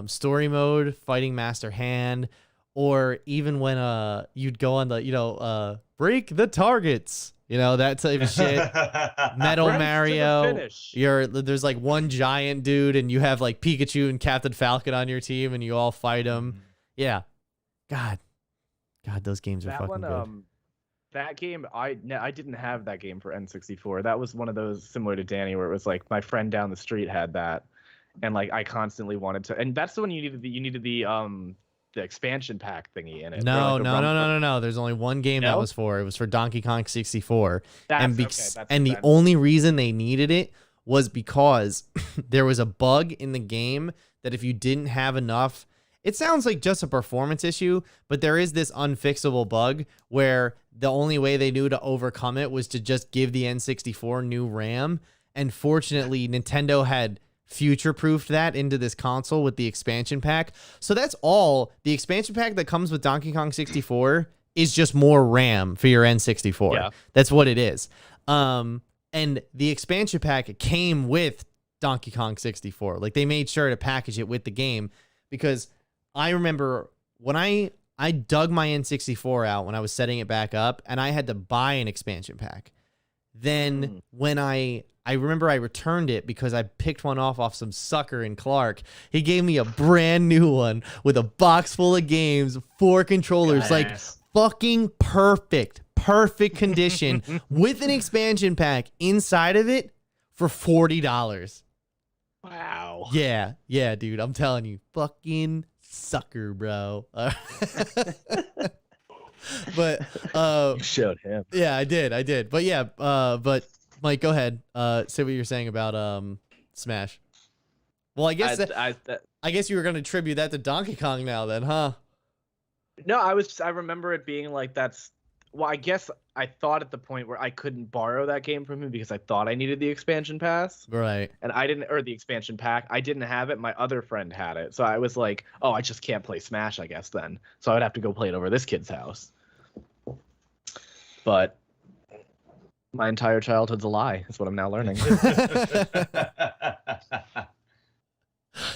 story mode, fighting Master Hand, or even when you'd go on the break the targets, that type of shit. Metal Mario. There's like one giant dude, and you have like Pikachu and Captain Falcon on your team, and you all fight him. Yeah, God, those games are fucking good. That game, I didn't have that game for N64. That was one of those similar to Danny, where it was like my friend down the street had that, and like I constantly wanted to. And that's the one you needed the expansion pack thingy in it. No. There's only one game that was for. It was for Donkey Kong 64. And the only reason they needed it was because there was a bug in the game that if you didn't have enough. It sounds like just a performance issue, but there is this unfixable bug where the only way they knew to overcome it was to just give the N64 new RAM. And fortunately, Nintendo had future-proofed that into this console with the expansion pack. So that's all. The expansion pack that comes with Donkey Kong 64 is just more RAM for your N64. Yeah. That's what it is. And the expansion pack came with Donkey Kong 64. Like they made sure to package it with the game because I remember when I dug my N64 out when I was setting it back up, and I had to buy an expansion pack. Then when I remember I returned it because I picked one off some sucker in Clark. He gave me a brand new one with a box full of games, 4 controllers, like fucking perfect condition with an expansion pack inside of it for $40. Wow. Yeah, dude. I'm telling you, fucking sucker, bro. But you showed him. Yeah, I did. But yeah, but Mike, go ahead. Say what you're saying about Smash. Well, I guess I guess you were going to attribute that to Donkey Kong now then, huh? No, I remember it being like that's Well, I guess I thought at the point where I couldn't borrow that game from him because I thought I needed the expansion pass. Right. And I didn't, or the expansion pack. I didn't have it. My other friend had it. So I was like, oh, I just can't play Smash, I guess, then. So I would have to go play it over this kid's house. But my entire childhood's a lie. That's what I'm now learning.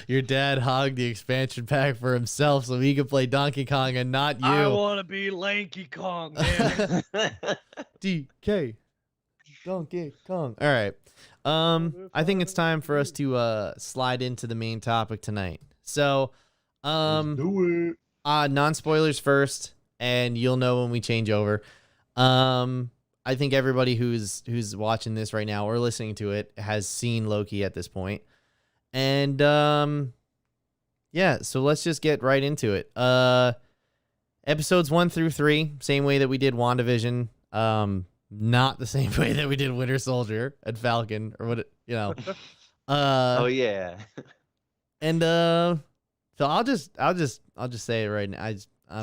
Your dad hogged the expansion pack for himself so he could play Donkey Kong and not you. I want to be Lanky Kong, man. DK. Donkey Kong. All right. I think it's time for us to slide into the main topic tonight. So, do it. non-spoilers first, and you'll know when we change over. I think everybody who's watching this right now or listening to it has seen Loki at this point. And yeah, so let's just get right into it. Episodes 1 through 3, same way that we did WandaVision. Not the same way that we did Winter Soldier and Falcon or what, you know. Oh yeah. And so I'll just say it right now.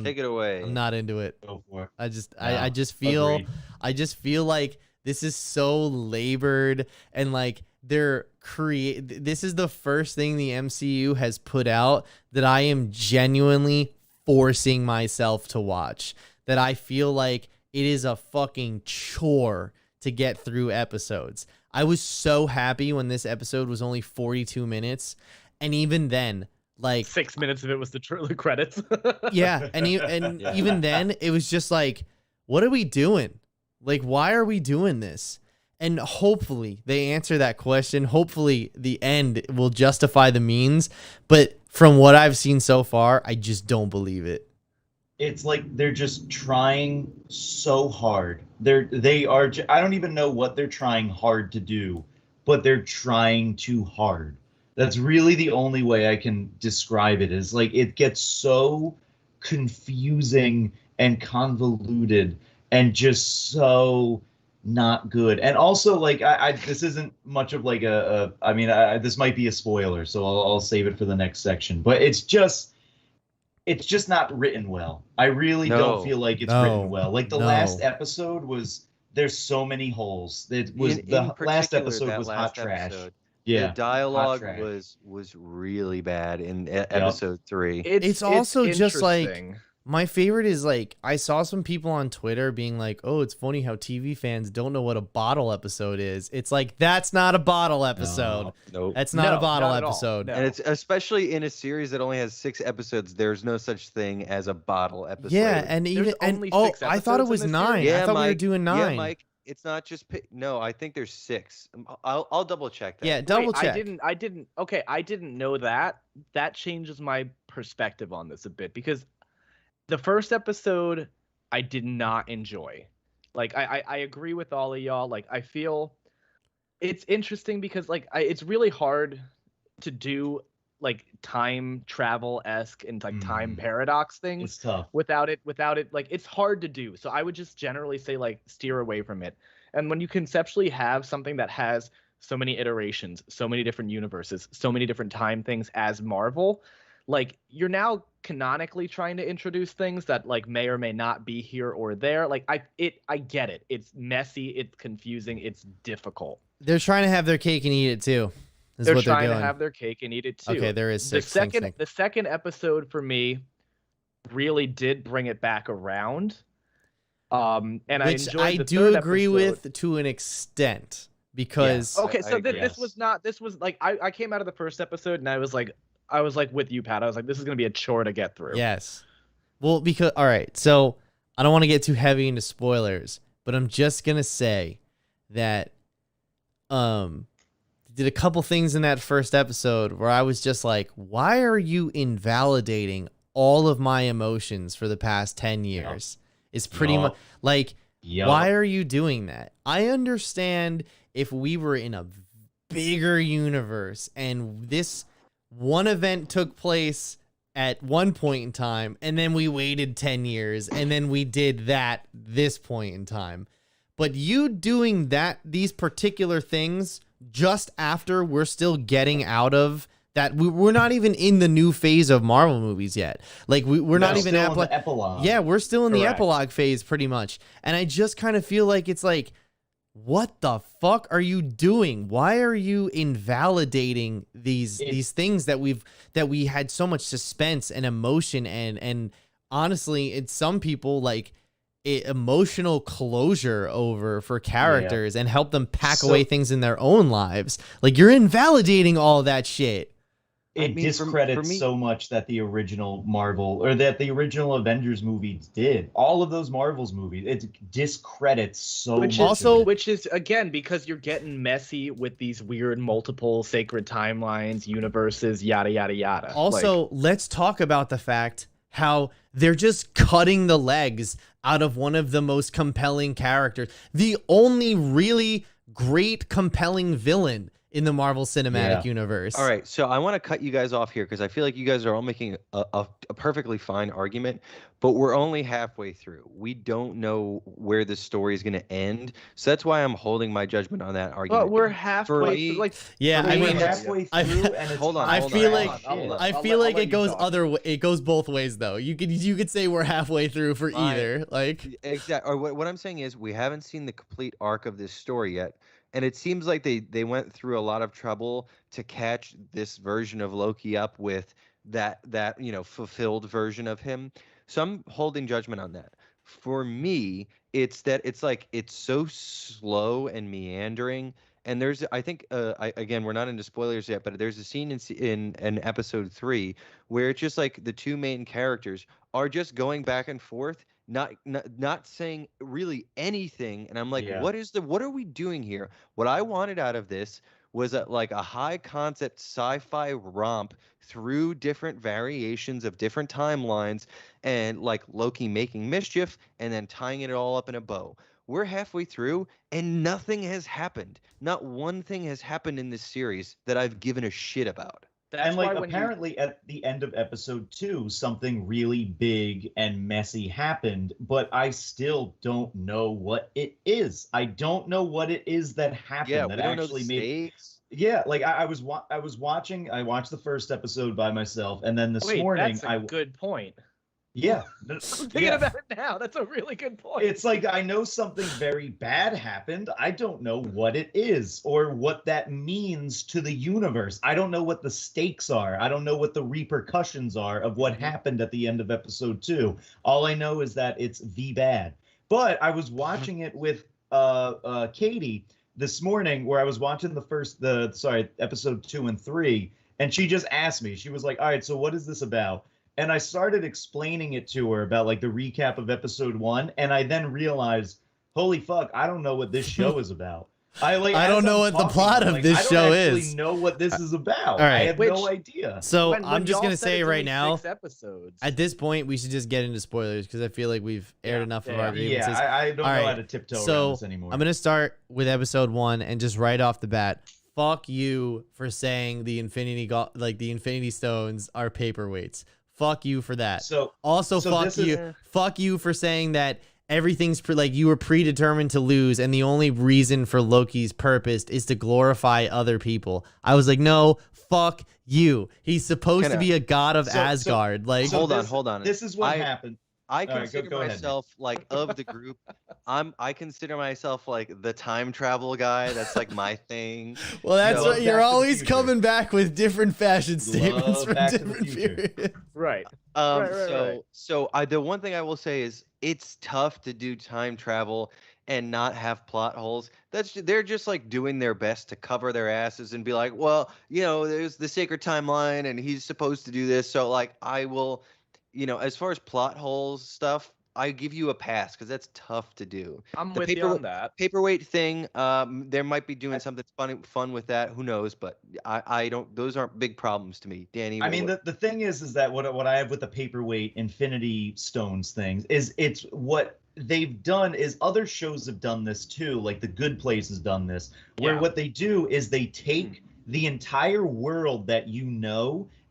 Take it away. I'm not into it. Go for it. I just feel like this is so labored and like this is the first thing the MCU has put out that I am genuinely forcing myself to watch. That I feel like it is a fucking chore to get through episodes. I was so happy when this episode was only 42 minutes. And even then, like 6 minutes of it was the credits. yeah. And even then it was just like, what are we doing? Like, why are we doing this? And hopefully they answer that question. Hopefully the end will justify the means. But from what I've seen so far, I just don't believe it. It's like they're just trying so hard. They are. I don't even know what they're trying hard to do, but they're trying too hard. That's really the only way I can describe it. Is like it gets so confusing and convoluted and just so not good. And also, like, I this isn't much of like I mean, this might be a spoiler, so I'll save it for the next section. But it's just not written well. I really don't feel like it's written well. Like the last episode was, there's so many holes. It was the last episode was hot trash. Yeah, the dialogue was really bad in episode 3. It's also just like, my favorite is like, I saw some people on Twitter being like, oh, it's funny how TV fans don't know what a bottle episode is. It's like, that's not a bottle episode. No. That's not a bottle episode. No. And it's especially in a series that only has 6 episodes. There's no such thing as a bottle episode. Yeah, and even I thought it was 9. Yeah, I thought Mike, we were doing 9. Yeah, Mike. It's not just no. I think there's 6. I'll double check that. Yeah, double check. I didn't know that. That changes my perspective on this a bit, because the first episode I did not enjoy. Like I agree with all of y'all. Like I feel it's interesting because like it's really hard to do like time travel-esque and like time paradox things. It's tough. Without it like it's hard to do. So I would just generally say like steer away from it. And when you conceptually have something that has so many iterations, so many different universes, so many different time things as Marvel, like you're now canonically trying to introduce things that like may or may not be here or there. Like I get it. It's messy, it's confusing, it's difficult. They're trying to have their cake and eat it too. They're trying to have their cake and eat it too. Okay, there is 6. The second episode for me really did bring it back around. And which I do agree with to an extent, because okay, so this was like I came out of the first episode and I was like with you, Pat. I was like, this is gonna be a chore to get through. Yes. Well, because all right, so I don't want to get too heavy into spoilers, but I'm just gonna say that did a couple things in that first episode where I was just like, why are you invalidating all of my emotions for the past 10 years? It's pretty much like, why are you doing that? I understand if we were in a bigger universe and this one event took place at one point in time and then we waited 10 years and then we did that this point in time. But you doing these particular things just after we're still getting out of that we're not even in the new phase of Marvel movies yet. Like we're not even in the epilogue. Yeah, we're still in the Correct. epilogue phase pretty much. And I just kind of feel like it's like, what the fuck are you doing? Why are you invalidating these things that we had so much suspense and emotion and honestly, it's some people like emotional closure over for characters and help them pack away things in their own lives. Like, you're invalidating all that shit. It discredits so much that the original Marvel or that the original Avengers movies did. All of those Marvel's movies, it discredits so much. Also, which is again because you're getting messy with these weird multiple sacred timelines, universes, yada yada yada. Also, let's talk about the fact how they're just cutting the legs out of one of the most compelling characters, the only really great compelling villain in the Marvel Cinematic Universe. All right, so I want to cut you guys off here because I feel like you guys are all making a perfectly fine argument, but we're only halfway through. We don't know where the story is going to end, so that's why I'm holding my judgment on that argument. But we're halfway through, I mean, halfway through, and it's I feel like it goes both ways though. You could say we're halfway through for either. Like, exactly. Or what I'm saying is we haven't seen the complete arc of this story yet. And it seems like they went through a lot of trouble to catch this version of Loki up with that fulfilled version of him. So I'm holding judgment on that. For me, it's so slow and meandering. And there's, I think, again, we're not into spoilers yet, but there's a scene in episode 3 where it's just like the two main characters are just going back and forth, not saying really anything, and I'm like, what are we doing here? What I wanted out of this was a high concept sci-fi romp through different variations of different timelines, and like Loki making mischief and then tying it all up in a bow. We're halfway through and nothing has happened. Not one thing has happened in this series that I've given a shit about. And like apparently at the end of episode 2, something really big and messy happened, but I still don't know what it is. I don't know what it is that happened that actually made. Yeah, like I watched the first episode by myself, and then this morning that's a good point. Yeah. I'm thinking about it now. That's a really good point. It's like I know something very bad happened. I don't know what it is or what that means to the universe. I don't know what the stakes are. I don't know what the repercussions are of what happened at the end of episode 2. All I know is that it's bad. But I was watching it with Katie this morning, where I was watching episode 2 and 3, and she just asked me. She was like, "All right, so what is this about?" And I started explaining it to her about like the recap of episode 1, and I then realized, holy fuck, I don't know what this show is about. I don't know what the plot of this show is. I don't actually know what this is about. All right. I have no idea. So I'm just gonna say right now, 6 episodes. At this point, we should just get into spoilers because I feel like we've aired enough of our grievances. Yeah, I don't know how to tiptoe around this anymore. I'm gonna start with episode 1 and just right off the bat, fuck you for saying the Infinity Stones are paperweights. Fuck you for that. Fuck you for saying that everything's you were predetermined to lose, and the only reason for Loki's purpose is to glorify other people. I was like, no, fuck you. He's supposed to be a god of Asgard. Hold on. This is what happened. I consider myself of the group. I consider myself like the time travel guy. That's like my thing. Well, that's what you're always coming back with different fashion statements from different periods. Right. So the one thing I will say is it's tough to do time travel and not have plot holes. They're just like doing their best to cover their asses and be like, well, there's the sacred timeline and he's supposed to do this. So like I will. As far as plot holes stuff, I give you a pass because that's tough to do. I'm with you on that. Paperweight thing, there might be doing something fun with that. Who knows? But I don't. Those aren't big problems to me, Danny. I mean, the thing is that what I have with the paperweight Infinity Stones things is it's what they've done is other shows have done this too. Like The Good Place has done this, where what they do is they take the entire world that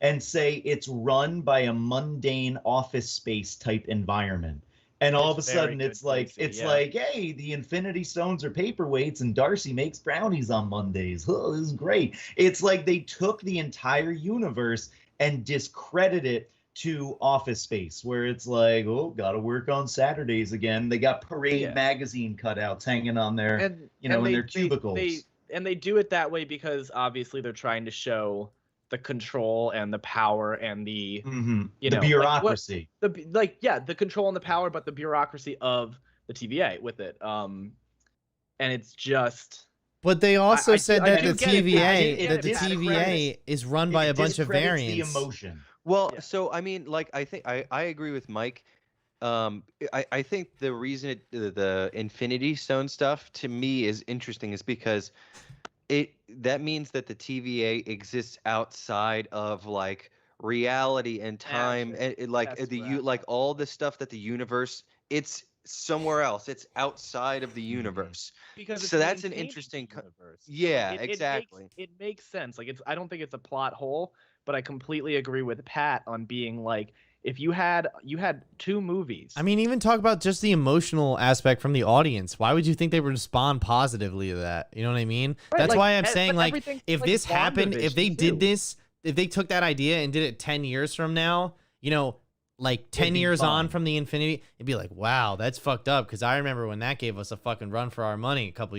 and say it's run by a mundane office space type environment. And all of a It's very sudden, good it's like pacing, yeah. hey, the Infinity Stones are paperweights, and Darcy makes brownies on Mondays. Oh, this is great. It's like they took the entire universe and discredited it to Office Space, where it's like, oh, gotta work on Saturdays again. They got Parade Yeah. magazine cutouts hanging on their, And in their cubicles. They do it that way because obviously they're trying to show the control and the power and the the bureaucracy. The control and the power, but the bureaucracy of the TVA with it. And it's just. But they also said that the TVA TVA is run by a bunch of variants. The emotion. Well, so I mean, like, I think I agree with Mike. I think the reason the Infinity Stone stuff to me is interesting is because that means that the TVA exists outside of like reality and time, and like all the stuff that the universe, it's somewhere else. It's outside of the universe. Because so that's an interesting universe. Yeah, exactly. It makes sense. Like I don't think it's a plot hole, but I completely agree with Pat on being like, if you had 2 movies. I mean, even talk about just the emotional aspect from the audience. Why would you think they would respond positively to that? You know what I mean? Right, That's like, why I'm saying, like, if this happened, WandaVision if they too. did this, if they took that idea and did it 10 years from now, you know, like 10 years on from the Infinity, it'd be like, wow, that's fucked up. Because I remember when that gave us a fucking run for our money a couple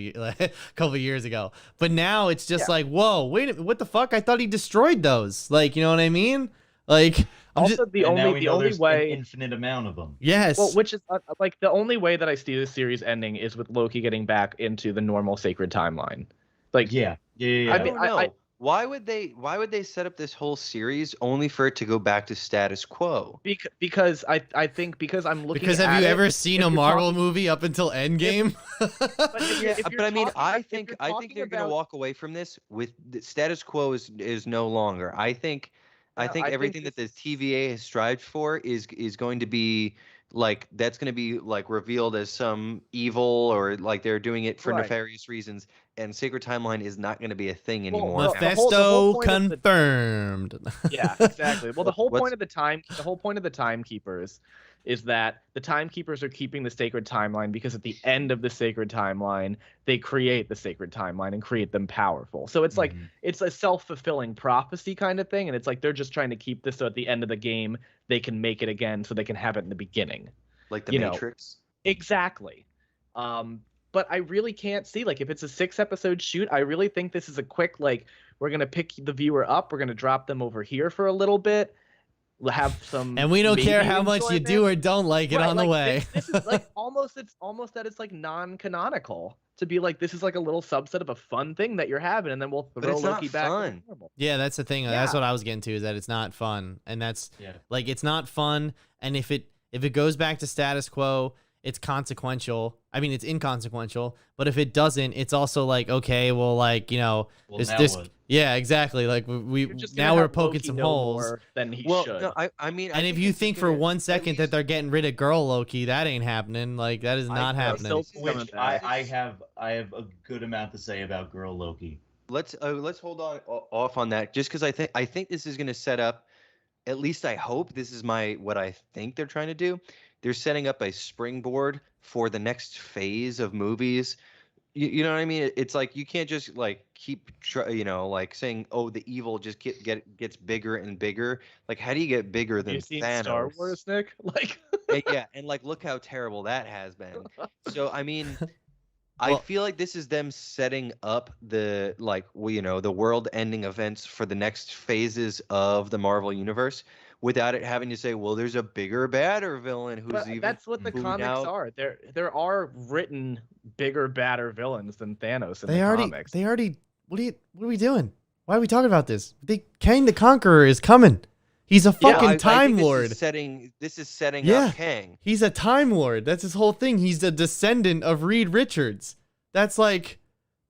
years ago. But now it's just like, whoa, wait a minute, what the fuck? I thought he destroyed those. Like, you know what I mean? Like, the only way, an infinite amount of them. Yes. Well, which is like the only way that I see this series ending is with Loki getting back into the normal sacred timeline. Like, yeah. I don't know. Why would they set up this whole series only for it to go back to status quo? Because I think because I'm looking. Because have you ever seen a Marvel movie up until Endgame? But I mean, I think they're gonna walk away from this with the status quo is no longer. I think everything that the TVA has strived for is going to be like, that's going to be like revealed as some evil, or like they're doing it for nefarious reasons, and Sacred Timeline is not going to be a thing anymore. Mephisto confirmed. Yeah, exactly. Well, the whole point of the Timekeepers is that the Timekeepers are keeping the Sacred Timeline because at the end of the Sacred Timeline, they create the Sacred Timeline and create them powerful. So it's like, it's a self-fulfilling prophecy kind of thing. And it's like, they're just trying to keep this so at the end of the game, they can make it again so they can have it in the beginning. Like the Matrix? Exactly. But I really can't see, like, if it's a 6-episode shoot, I really think this is a quick, like, we're going to pick the viewer up, we're going to drop them over here for a little bit, we'll have some, and we don't care how much you do or don't like it on the way. This is like it's almost that it's like non-canonical to be like, this is like a little subset of a fun thing that you're having, and then we'll throw Loki back. Fun. Yeah, that's the thing. Yeah. That's what I was getting to, is that it's not fun, and that's like, it's not fun. And if it goes back to status quo, it's consequential. I mean, it's inconsequential. But if it doesn't, it's also like, okay, well, like, you know, this. Yeah, exactly. Like we're poking Loki some holes. More than he should. No, I mean, and if you think for 1 second that they're getting rid of Girl Loki, that ain't happening. Like, that is not happening. Which I have a good amount to say about Girl Loki. Let's hold off on that, just because I think this is going to set up. At least I hope this is what I think they're trying to do. They're setting up a springboard for the next phase of movies. You know what I mean? It's like, you can't just like keep like saying, oh, the evil just gets bigger and bigger. Like, how do you get bigger than Thanos? Star Wars, Nick? Like, yeah, and like, look how terrible that has been. So I mean, I feel like this is them setting up the the world-ending events for the next phases of the Marvel universe, without it having to say, well, there's a bigger, badder villain that's what the comics are. There are written bigger, badder villains than Thanos in the comics. They already. What are we doing? Why are we talking about this? Kang the Conqueror is coming. He's a fucking Time Lord. This is setting up Kang. He's a Time Lord. That's his whole thing. He's a descendant of Reed Richards. That's like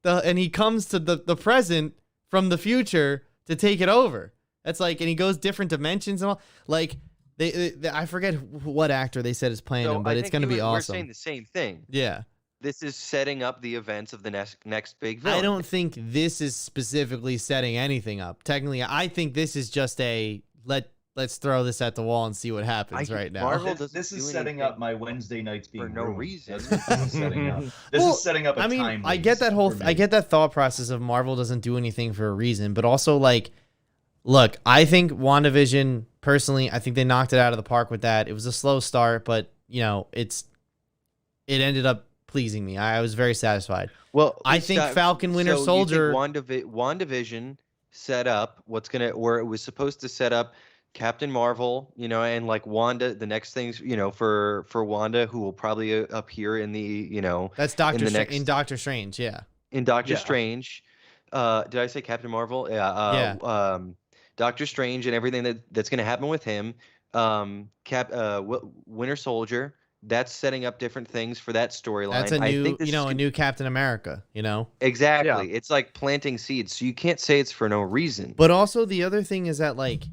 and he comes to the present from the future to take it over. That's like, and he goes different dimensions and all. Like, they I forget what actor they said is playing him, but it's going to be awesome. We're saying the same thing. Yeah. This is setting up the events of the next big villain. I don't think this is specifically setting anything up. Technically, I think this is just let's let's throw this at the wall and see what happens right now. Marvel This is setting up my Wednesday nights being for no ruined. reason. That's what this is setting up. This Well, is setting up a time. I get that waste for I me. get that thought process of Marvel doesn't do anything for a reason, but also like, look, I think WandaVision personally, I think they knocked it out of the park with that. It was a slow start, but it ended up pleasing me. I was very satisfied. Well, I think Falcon Winter Soldier. WandaVision set up where it was supposed to set up Captain Marvel, and like Wanda, the next things, for Wanda, who will probably appear in the, That's in Doctor Strange, yeah. In Doctor Strange. Did I say Captain Marvel? Yeah. Doctor Strange and everything that's going to happen with him. Winter Soldier. That's setting up different things for that storyline. That's a new, a new Captain America, Exactly. Yeah. It's like planting seeds. So you can't say it's for no reason. But also the other thing is that, like,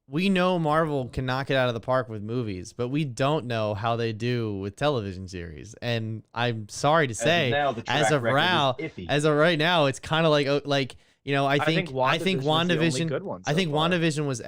we know Marvel can knock it out of the park with movies, but we don't know how they do with television series. And I'm sorry to say, as of right now, it's kind of like, I think WandaVision. I think WandaVision was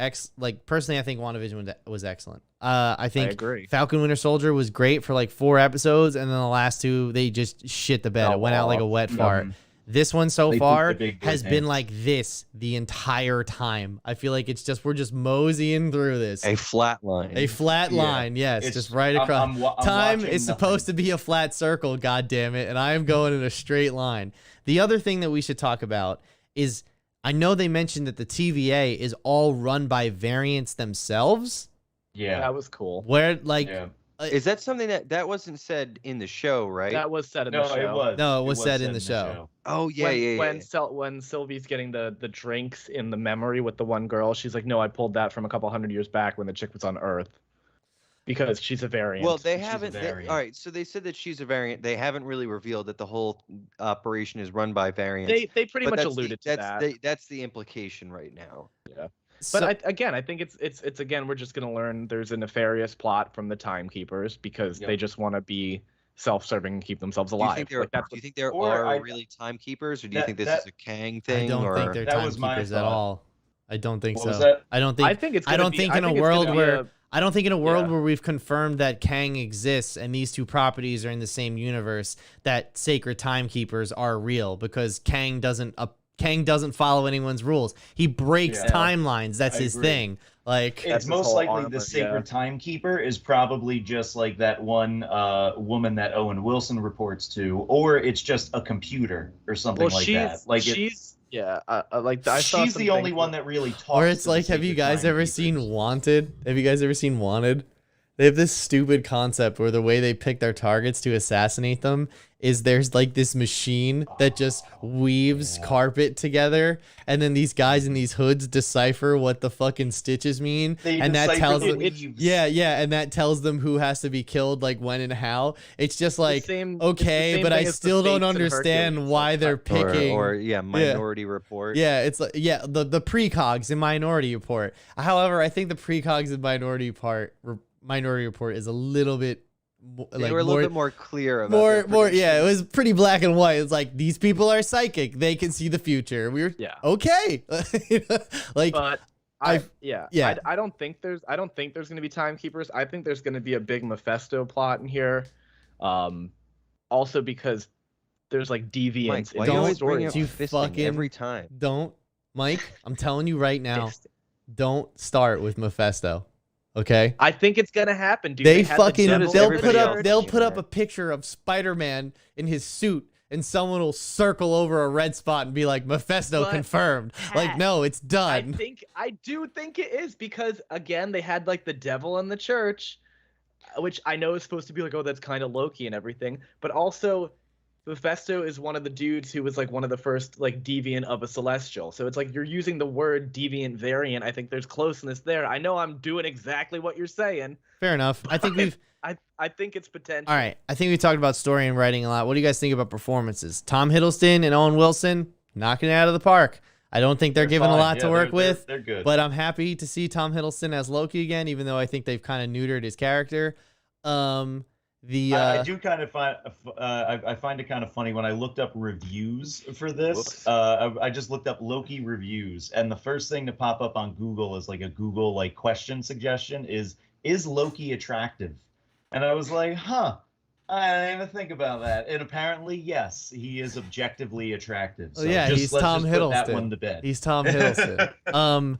personally, I think WandaVision was excellent. I think I agree. Falcon Winter Soldier was great for like 4 episodes, and then the last 2 they just shit the bed. It went out like a wet fart. This one so far has been like this the entire time. I feel like we're just moseying through this. A flat line. A flat line, yes, just right across. Time is supposed to be a flat circle, god damn it, and I am going in a straight line. The other thing that we should talk about is, I know they mentioned that the TVA is all run by variants themselves. Yeah, that was cool. Where is that something that wasn't said in the show, right? That was said in the show. It was said in the show. Oh yeah, when Sylvie's getting the drinks in the memory with the one girl, she's like, "No, I pulled that from a couple hundred years back when the chick was on Earth." Because she's a variant. Well, they haven't. All right, so they said that she's a variant. They haven't really revealed that the whole operation is run by variants. They pretty much alluded to that. That's the implication right now. Yeah. But I think it's again, we're just gonna learn there's a nefarious plot from the Timekeepers because they just want to be self-serving and keep themselves alive. Do you think there are really Timekeepers, or do you think this is a Kang thing? I don't think they're Timekeepers at all. I don't think so. I don't think in a world where we've confirmed that Kang exists and these 2 properties are in the same universe, that sacred Timekeepers are real, because Kang doesn't follow anyone's rules. He breaks timelines. That's his thing. Like, it's most likely the sacred timekeeper is probably just like that one woman that Owen Wilson reports to, or it's just a computer or something like that. Like she's she's the only one that really talks. Or it's like, have you guys ever seen Wanted? Have you guys ever seen Wanted? They have this stupid concept where the way they pick their targets to assassinate them is there's like this machine that just weaves carpet together, and then these guys in these hoods decipher what the fucking stitches mean, and that tells them, and that tells them who has to be killed, like when and how. It's just like, okay, but I still don't understand why they're picking. Minority Report. Yeah, it's like the precogs in Minority Report. However, I think the precogs in Minority Report is a little bit they were a little bit more clear about it was pretty black and white. It's like, these people are psychic, they can see the future. We were okay. Like, but I don't think there's gonna be Timekeepers. I think there's gonna be a big Mephisto plot in here. Also because there's like deviants in the story. You fucking every time. Don't, Mike, I'm telling you right now, don't start with Mephisto. Okay, I think it's gonna happen, dude. They'll put up a picture of Spider-Man in his suit, and someone will circle over a red spot and be like, Mephisto confirmed. Like, no, it's done. I do think it is, because again, they had like the devil in the church, which I know is supposed to be like, oh, that's kind of Loki and everything, but also Mephisto is one of the dudes who was like one of the first like deviant of a celestial. So it's like you're using the word deviant variant. I think there's closeness there. I know I'm doing exactly what you're saying. Fair enough. I think I think it's potential. All right. I think we talked about story and writing a lot. What do you guys think about performances? Tom Hiddleston and Owen Wilson knocking it out of the park. I don't think they're given a lot to work with. They're good. But I'm happy to see Tom Hiddleston as Loki again, even though I think they've kind of neutered his character. I do kind of find I find it kind of funny when I looked up reviews for this. I just looked up Loki reviews, and the first thing to pop up on Google is like a Google like question suggestion is Loki attractive? And I was like, huh. I didn't even think about that. And apparently, yes, he is objectively attractive. So yeah, he's Tom Hiddleston. Put that one to bed. He's Tom Hiddleston.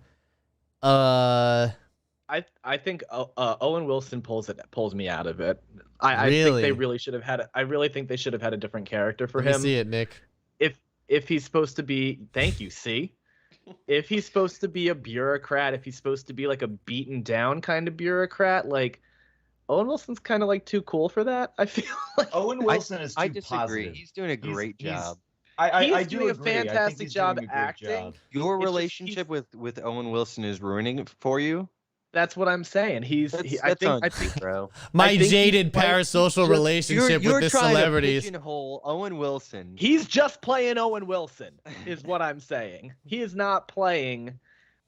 I think Owen Wilson pulls me out of it. I think they really should have had. I really think they should have had a different character for him. Let me see it, Nick. If he's supposed to be, thank you. See, if he's supposed to be a bureaucrat, if he's supposed to be like a beaten down kind of bureaucrat, like Owen Wilson's kind of like too cool for that. I feel like Owen Wilson is too I disagree. positive. He's doing a great job. I do agree. a fantastic job acting. Job. Your relationship with Owen Wilson is ruining it for you. That's what I'm saying. I think, bro. My jaded parasocial relationship with this celebrities. To pigeonhole Owen Wilson. He's just playing Owen Wilson, is what I'm saying. He is not playing,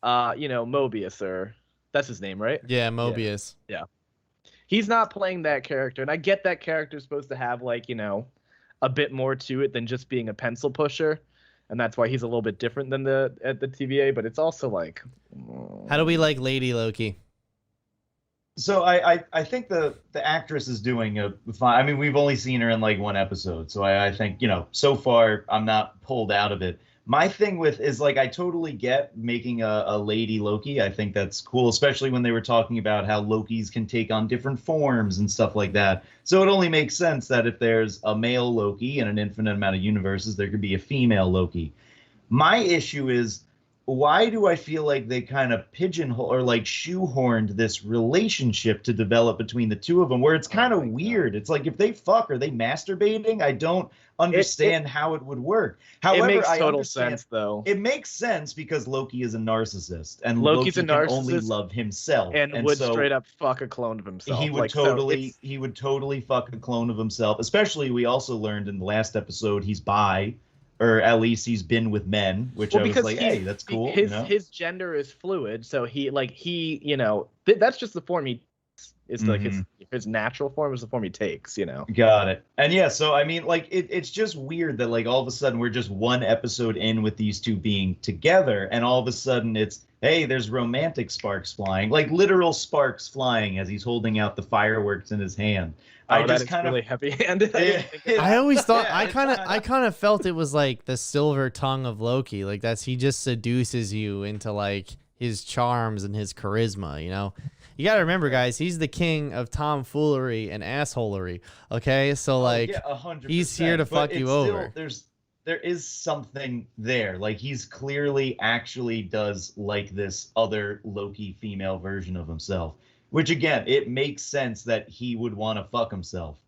Mobius, or that's his name, right? Yeah, Mobius. Yeah. He's not playing that character, and I get that character's supposed to have a bit more to it than just being a pencil pusher, and that's why he's a little bit different than the TVA. But it's also like, how do we like Lady Loki? So I think the actress is doing a fine. I mean, we've only seen her in like one episode, so I think so far I'm not pulled out of it. My thing is like I totally get making a lady Loki. I think that's cool, especially when they were talking about how Lokis can take on different forms and stuff like that. So it only makes sense that if there's a male Loki in an infinite amount of universes, there could be a female Loki. My issue is, why do I feel like they kind of pigeonhole or like shoehorned this relationship to develop between the two of them, where it's kind of weird? It's like, if they fuck, are they masturbating? I don't understand how it would work. However, it makes total sense, though. It makes sense because Loki is a narcissist, and Loki's Loki can only love himself, and would so straight up fuck a clone of himself. He would he would totally fuck a clone of himself. Especially, we also learned in the last episode he's bi. Or at least he's been with men, which I was like, hey, that's cool. His gender is fluid, so that's just the form he is. Like his natural form is the form he takes. Got it. And yeah, so I mean, like it's just weird that like all of a sudden we're just one episode in with these two being together, and all of a sudden it's, hey, there's romantic sparks flying, like literal sparks flying as he's holding out the fireworks in his hand. I just kind of really heavy-handed. I always thought I kind of felt it was like the silver tongue of Loki, like he just seduces you into like his charms and his charisma. You got to remember, guys, he's the king of tomfoolery and assholery. Okay, so like, 100%, he's here to fuck you over. There is something there. Like, he's clearly actually does like this other Loki female version of himself. Which, again, it makes sense that he would want to fuck himself.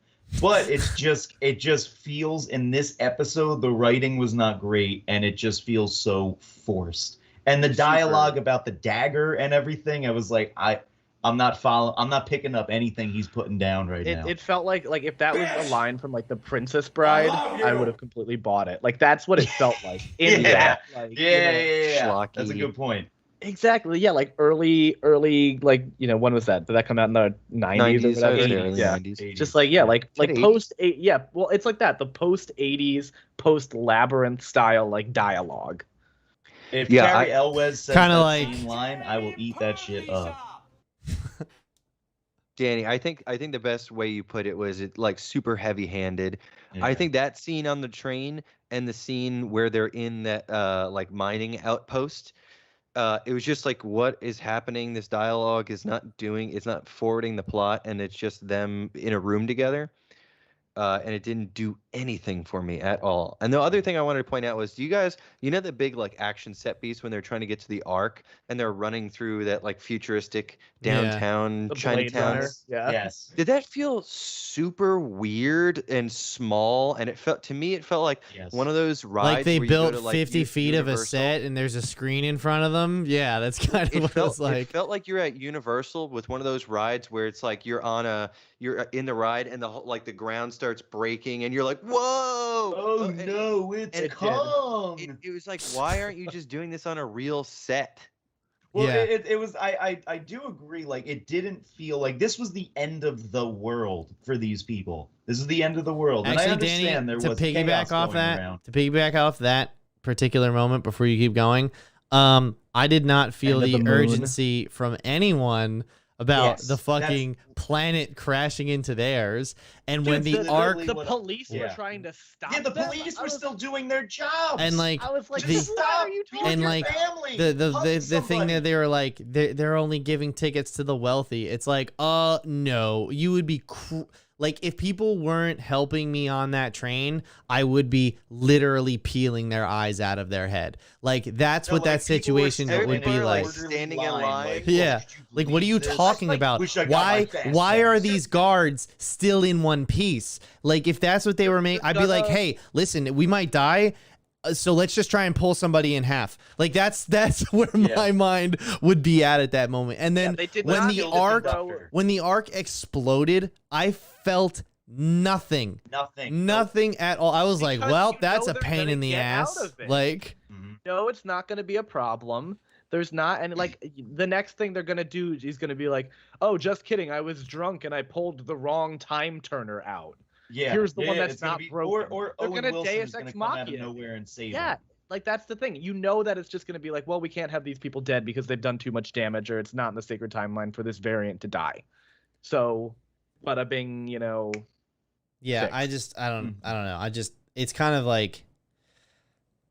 But it just feels, in this episode, the writing was not great, and it just feels so forced. And the dialogue about the dagger and everything, I was like, I'm not picking up anything he's putting down now. It felt like if that was a line from like The Princess Bride, I would have completely bought it. Like, that's what it felt like. Yeah. That's a good point. Exactly. Yeah, like early, like, when was that? Did that come out in the 90s or whatever? 80s, yeah. 90s. Just like, like post 8. Yeah. Well, it's like that. The post 80s, post Labyrinth style like dialogue. If Carrie Elwes says that same line, I will eat that shit up. Danny, I think the best way you put it was like super heavy-handed. Yeah. I think that scene on the train and the scene where they're in that like mining outpost, it was just like, what is happening? This dialogue is it's not forwarding the plot, and it's just them in a room together. And it didn't do anything for me at all. And the other thing I wanted to point out was, do you guys, the big like action set piece when they're trying to get to the Ark and they're running through that like futuristic downtown Chinatown? Yeah. Yes. Did that feel super weird and small? And it felt like one of those rides. Like they where built you go to, like, 50 feet of a set and there's a screen in front of them. Yeah, that's kind of what it was like. It felt like you're at Universal with one of those rides where it's like you're in the ride and the ground starts breaking and you're like, whoa! Oh no, it's Kong! It was like, why aren't you just doing this on a real set? Well, Yeah. it was. I do agree. Like, it didn't feel like this was the end of the world for these people. This is the end of the world, and I Actually, understand Danny, there was chaos going around. to piggyback off that particular moment before you keep going, I did not feel End of the the moon. urgency from anyone about Yes, the fucking planet crashing into theirs, and when Dude, the arc literally the what- police were yeah. trying to stop. Yeah, the them? police I were was- still doing their jobs. and like I was like, just the- what stop. are you Be talking with and your like family. the Hug thing somebody. that they were like they're only giving tickets to the wealthy. It's like, no, you would be like, if people weren't helping me on that train, I would be literally peeling their eyes out of their head. Like, that's No, what like, that people were situation standing would in be an like. orderly Standing in line. like, Yeah. could you Like, what are you believe this? talking Like, about? wish I got my Why fast are pass. these guards still in one piece? Like, if that's what they were making, I'd be like, hey, listen, we might die, so let's just try and pull somebody in half. Like, that's where my mind would be at that moment. And then they did when not the kill the arc conductor. when the arc exploded, I felt nothing at all. I was like, Because well, you that's know a they're pain gonna in the get out ass. of it. Like, No, it's not going to be a problem. There's not, and like the next thing they're going to do is going to be like, oh, just kidding, I was drunk and I pulled the wrong time turner out. Yeah, Here's the one that's it's gonna not be, broken. Or They're Owen gonna Wilson Deus is gonna Ex come out of Machina. nowhere and save Yeah, him. like that's the thing. You know that it's just going to be like, well, we can't have these people dead because they've done too much damage, or it's not in the sacred timeline for this variant to die. So, bada bing, yeah, fixed. I don't know. It's kind of like,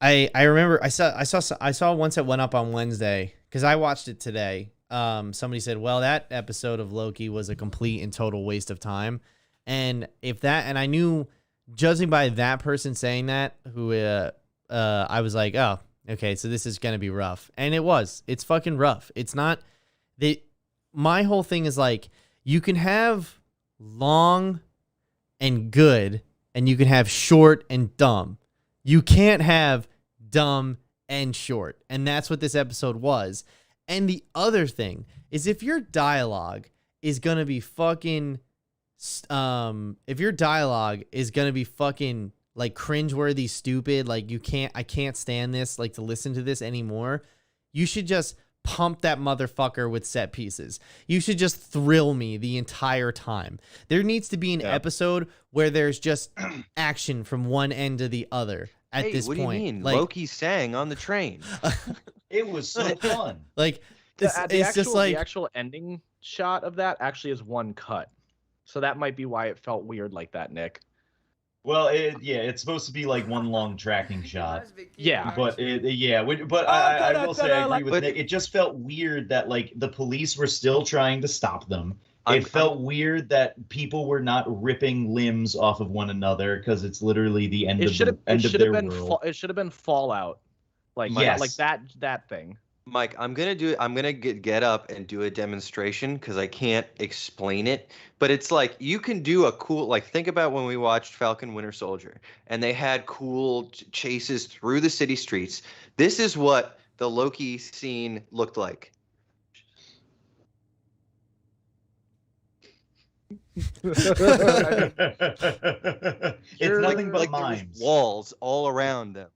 I remember I saw once it went up on Wednesday because I watched it today. Somebody said, well, that episode of Loki was a complete and total waste of time. And and I knew, judging by that person saying that, who I was like, oh, okay, so this is gonna be rough. And it's fucking rough. It's not my whole thing is like, you can have long and good, and you can have short and dumb. You can't have dumb and short. And that's what this episode was. And the other thing is, if your dialogue is going to be fucking, like, cringeworthy, stupid, like, I can't stand this, like, to listen to this anymore, you should just pump that motherfucker with set pieces. You should just thrill me the entire time. There needs to be an episode where there's just action from one end to the other at this what point. do you mean? Like, Loki sang on the train. It was so fun. like, it's just like the actual ending shot of that actually is one cut, so that might be why it felt weird like that, Nick. Well, it's supposed to be like one long tracking shot. Yeah, But I will say I agree with Nick. It just felt weird that, like, the police were still trying to stop them. It felt weird that people were not ripping limbs off of one another because it's literally the end of their world. It should have been Fallout, like Yes. like that thing. Mike, I'm gonna get up and do a demonstration because I can't explain it. But it's like, you can do a cool, like, think about when we watched Falcon Winter Soldier and they had cool chases through the city streets. This is what the Loki scene looked like. It's nothing but like there was mimes. walls all around them.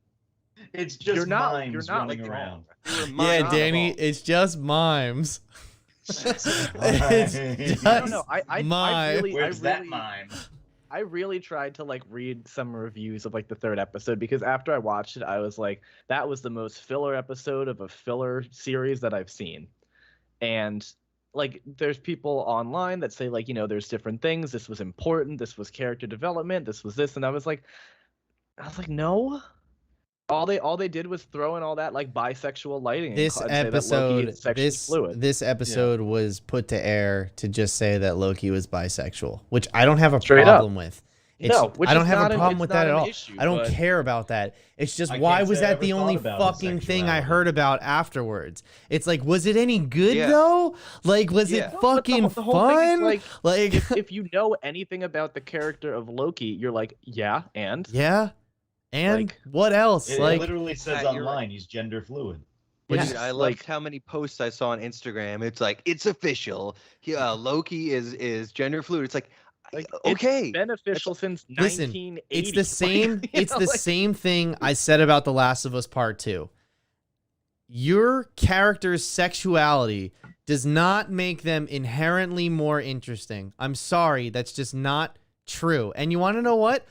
It's just mimes you're not running like around. They were yeah, mimes. Danny, it's just mimes. I don't know. I really, Where's that mime? I really tried to like read some reviews of like the third episode, because after I watched it, I was like, that was the most filler episode of a filler series that I've seen. And like, there's people online that say, like, there's different things. This was important. This was character development. This was this. And I was like, no. All they did was throw in all that like bisexual lighting. This and say that Loki is sexually fluid. This episode was put to air to just say that Loki was bisexual, which I don't have a Straight problem with. No, I don't have a problem it's with not that at an all. issue, I don't but- care about that. It's just, I why can't was say I that ever the thought only about fucking thing I bisexuality. heard about afterwards? It's like, was it any good Yeah. though? Like, was Yeah. it No, but fucking the whole thing is, fun? Like, if you know anything about the character of Loki, you're like, yeah, and yeah. And Like, what else? It like, literally says Matt, you're online he's gender fluid. Dude, Yes, I like- loved how many posts I saw on Instagram. It's like, it's official. Loki is gender fluid. It's like, okay. it's beneficial since Listen, 1980. it's the same. Like, It's the same thing I said about The Last of Us Part 2. your character's sexuality does not make them inherently more interesting. I'm sorry, that's just not true. And you want to know what?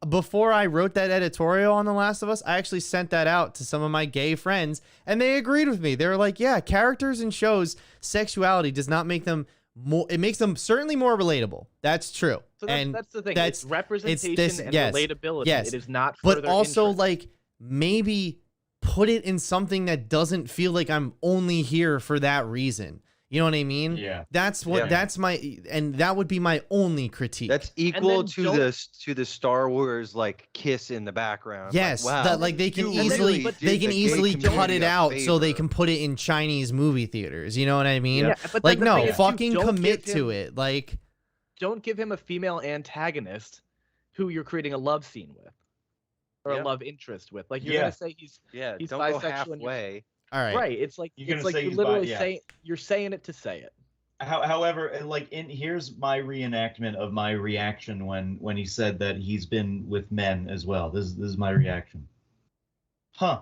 Before I wrote that editorial on The Last of Us, I actually sent that out to some of my gay friends, and they agreed with me. They were like, yeah, characters in shows, sexuality does not make them more, it makes them certainly more relatable. That's true. So and that's the thing. That's it's representation and yes, relatability. yes. It is not but also interest. like maybe put it in something that doesn't feel like I'm only here for that reason. You know what I mean? Yeah. That's what that's my, and that would be my only critique. That's equal to the Star Wars like kiss in the background. Yes, like, wow, that like they can you easily really did the gay cut it community a out so they favor. can put it in Chinese movie theaters. You know what I mean? Yeah, but like then the no, thing is, fucking don't commit give to him- it. Like Don't give him a female antagonist who you're creating a love scene with, or Yeah. a love interest with. Like you're Yeah. gonna say he's don't go bisexual and halfway. all right. right. It's like You're gonna it's like say you're he's literally yeah. saying you're saying it to say it. However, like here's my reenactment of my reaction when he said that he's been with men as well. This is my reaction. Huh.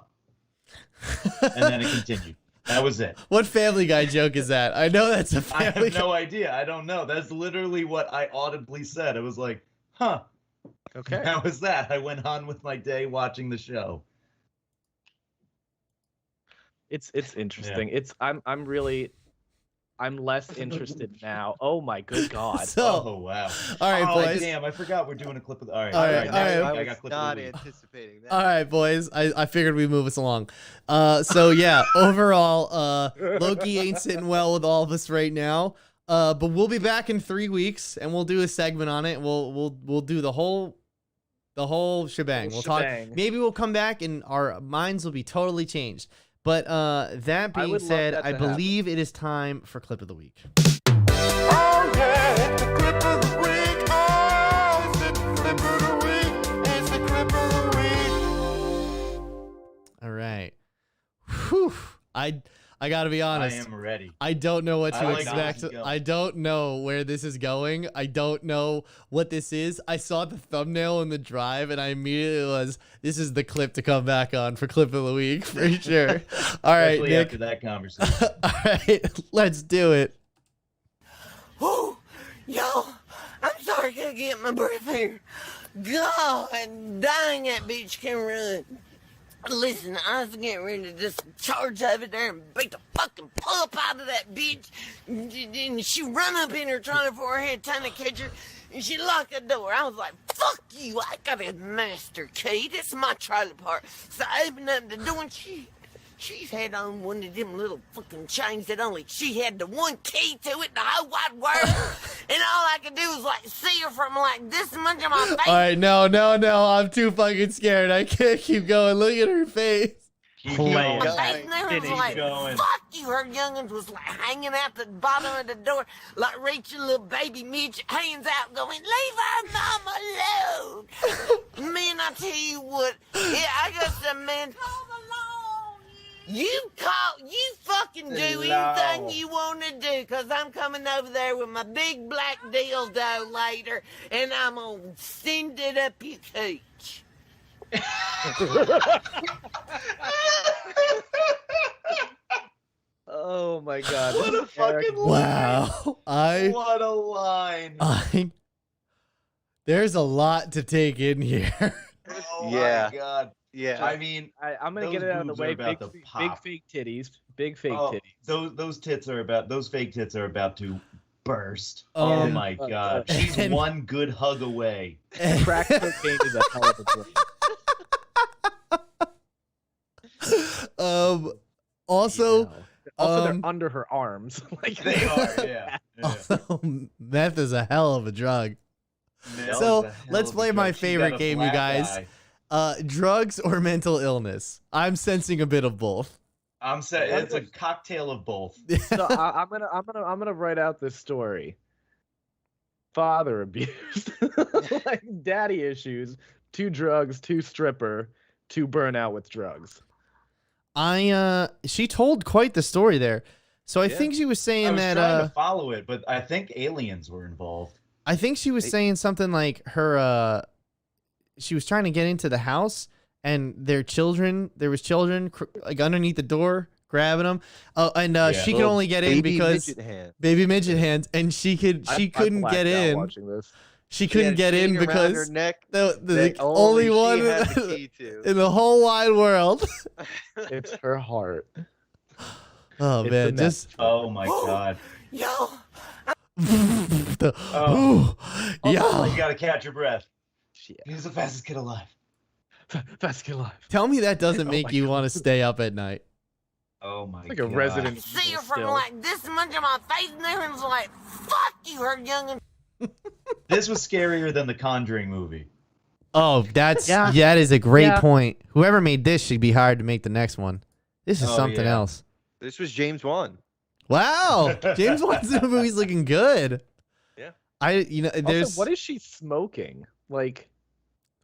And then it continued. That was it. What Family Guy joke is that? I know that's a I Family have Guy. no idea. I don't know. That's literally what I audibly said. It was like, huh. Okay. That was that. I went on with my day watching the show. It's interesting. It's I'm less interested now. Oh my good god. So, Oh wow. all right, oh, boys. Damn, I forgot we're doing a clip of. All right, All right, now all right. I I got was clip not of the week. anticipating that. All right, boys. I figured we'd move us along. So yeah, overall, Loki ain't sitting well with all of us right now. But we'll be back in 3 weeks and we'll do a segment on it. We'll do the whole shebang. We'll talk. Shebang. Maybe we'll come back and our minds will be totally changed. But that I being would love said, that I to believe it is time for clip of the week. Oh yeah, it's the clip of the week. Oh, it's the clip of the week. It's the clip of the week. All right. Whew. I gotta be I honest. am ready. I don't know what I to like expect. this is going. I don't know where this is going. I don't know what this is. I saw the thumbnail in the drive and I immediately was, this is the clip to come back on for clip of the week for sure. All right, Especially Nick. after that conversation. All right, let's do it. Whew, y'all, I'm sorry I can't get my breath here. God dang, that bitch can run. Listen, I was getting ready to just charge over there and beat the fucking pulp out of that bitch. And she run up in her trying for her head, trying to catch her. And she locked the door. I was like, fuck you, I got a master key. This is my trailer park. So I opened up the door and she's had on one of them little fucking chains that only she had the one key to it in the whole wide world. And all I could do was like see her from like this much of my face. All right, no. I'm too fucking scared. I can't keep going. Look at her face. Keep Play going. it. My face never was Keep like, going. fuck you. Her youngins was like hanging out the bottom of the door, like reaching little baby midget hands out going, leave our mama alone. Man, I tell you what, yeah, I got some man. You fucking do anything you want to do, because I'm coming over there with my big black dildo later, and I'm going to send it up your cooch. Oh my god. What a fucking Wow. What a line. There's a lot to take in here. Oh Yeah. my god. Yeah. I mean, I'm gonna those get it out of the boobs are way. about Big, to big pop. fake titties. Big fake oh, titties. those fake tits are about to burst. Oh my god. She's and- one good hug away. Crack cocaine is a hell of a drug. Also, Yeah. Also, um, they're under her arms. Like They are, yeah. also, meth is a hell of a drug. That So, was a hell let's of a play joke. my She favorite got a game, you black guys. eye. Drugs or mental illness? I'm sensing a bit of both. I'm saying it's a cocktail of both. So I'm gonna write out this story. Father abuse, like daddy issues, 2 drugs, 2 stripper, 2 burnout with drugs. She told quite the story there. So I Yeah. think she was saying I was that trying to follow it, but I think aliens were involved. I think she was saying something like her she was trying to get into the house and there was children like underneath the door grabbing him. Oh, and she could only get in because baby midget hands, and she couldn't get in. She couldn't get in because the only one in the whole wide world. It's her heart. Oh man, just oh my god. Yo. Yeah. You gotta catch your breath. He's the fastest kid alive. Fastest kid alive. Tell me that doesn't make you want to stay up at night. Oh my god. Like a resident. I see her from like this much of my face, and everyone's like, "Fuck you, her youngin." This was scarier than the Conjuring movie. Oh, that is a great point. Whoever made this should be hired to make the next one. This is something else. This was James Wan. Wow, James Wan's movie's looking good. Yeah. There's Also, what is she smoking? Like,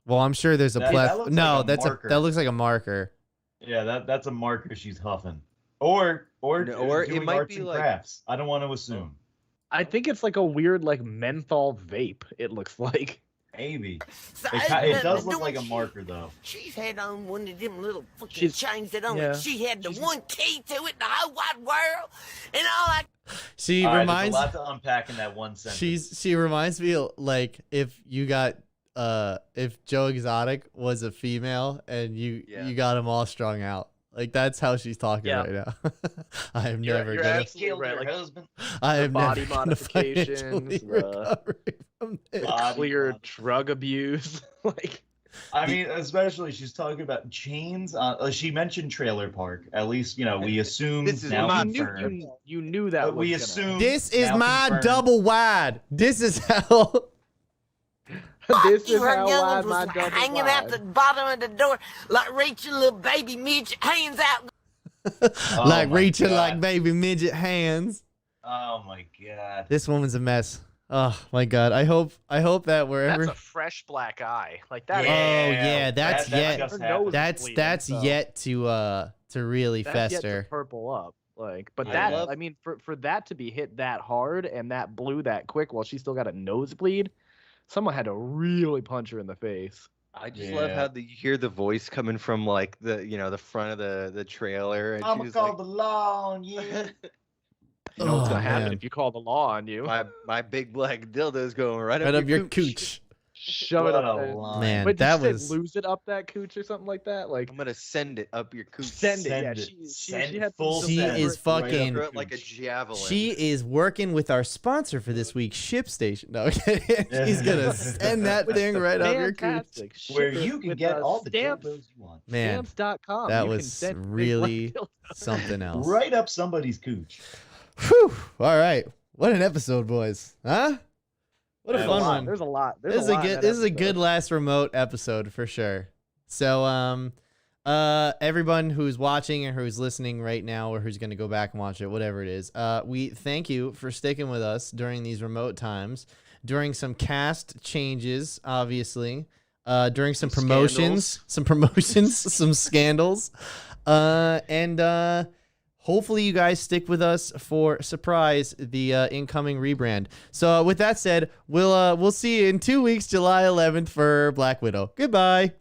well, I'm sure there's a that no, like that looks like a marker. Yeah, that's a marker she's huffing. Or it might arts be and like crafts. I don't want to assume. I think it's like a weird like menthol vape. It looks like. Maybe. So It does look like a marker though. She's had on one of them little fucking chains that only she had the one key to it in the whole wide world, and all that. She All reminds. There's a lot to unpack in that one sentence. She reminds me like if you got if Joe Exotic was a female and you got them all strung out. Like that's how she's talking right now. I am never gonna killed her husband. I am body never gonna modifications, financially recover from this. Clear drug abuse. Like, I mean, especially she's talking about chains. She mentioned trailer park. At least we assume This is now my- confirmed. you knew that. But we was gonna assume This is now my confirmed. double wide. This is how. This is her how youngins wide my was double hanging wide. out the bottom of the door, like reaching little baby midget hands out. Like my reaching God. like baby midget hands. Oh my god. This woman's a mess. Oh my God. I hope that wherever. That's a fresh black eye. Like that. Oh yeah, that's that yet. just happened. That's yet to really That's yet fester. to purple up. Like, but I that love- I mean, for that to be hit that hard and that blue that quick while she still got a nosebleed, someone had to really punch her in the face. I just love how you hear the voice coming from like the front of the trailer, and I'm she's gonna like, call the law on you. You know what's gonna happen man. if you call the law on you. my big black dildo's going right Right up up your cooch. Shove it What up a there. line. Man, Wait, that did you was. say lose it up that cooch or something like that? Like, I'm gonna send it up your cooch. send it. Send Yeah, it. she Send had full some She send. is Right up fucking. her Throw it like a javelin. She is working with our sponsor for this week's ShipStation. No, okay. She's gonna send that thing right up your cooch. fantastic. Where Ship it you can with, get all the stamps. dildos you want. Man, Stamps.com. that You can was send big really black dildos. something else. Right up somebody's cooch. Whew. All right. What an episode, boys. Huh? What a Yeah, fun a lot. one. There's a lot. There's This is a a lot in good. that This is a episode. good last remote episode for sure. So, everyone who's watching or who's listening right now, or who's going to go back and watch it, whatever it is, we thank you for sticking with us during these remote times, during some cast changes, obviously, during some promotions, some scandals, and hopefully you guys stick with us for Surprise, the incoming rebrand. So with that said, we'll see you in 2 weeks, July 11th for Black Widow. Goodbye.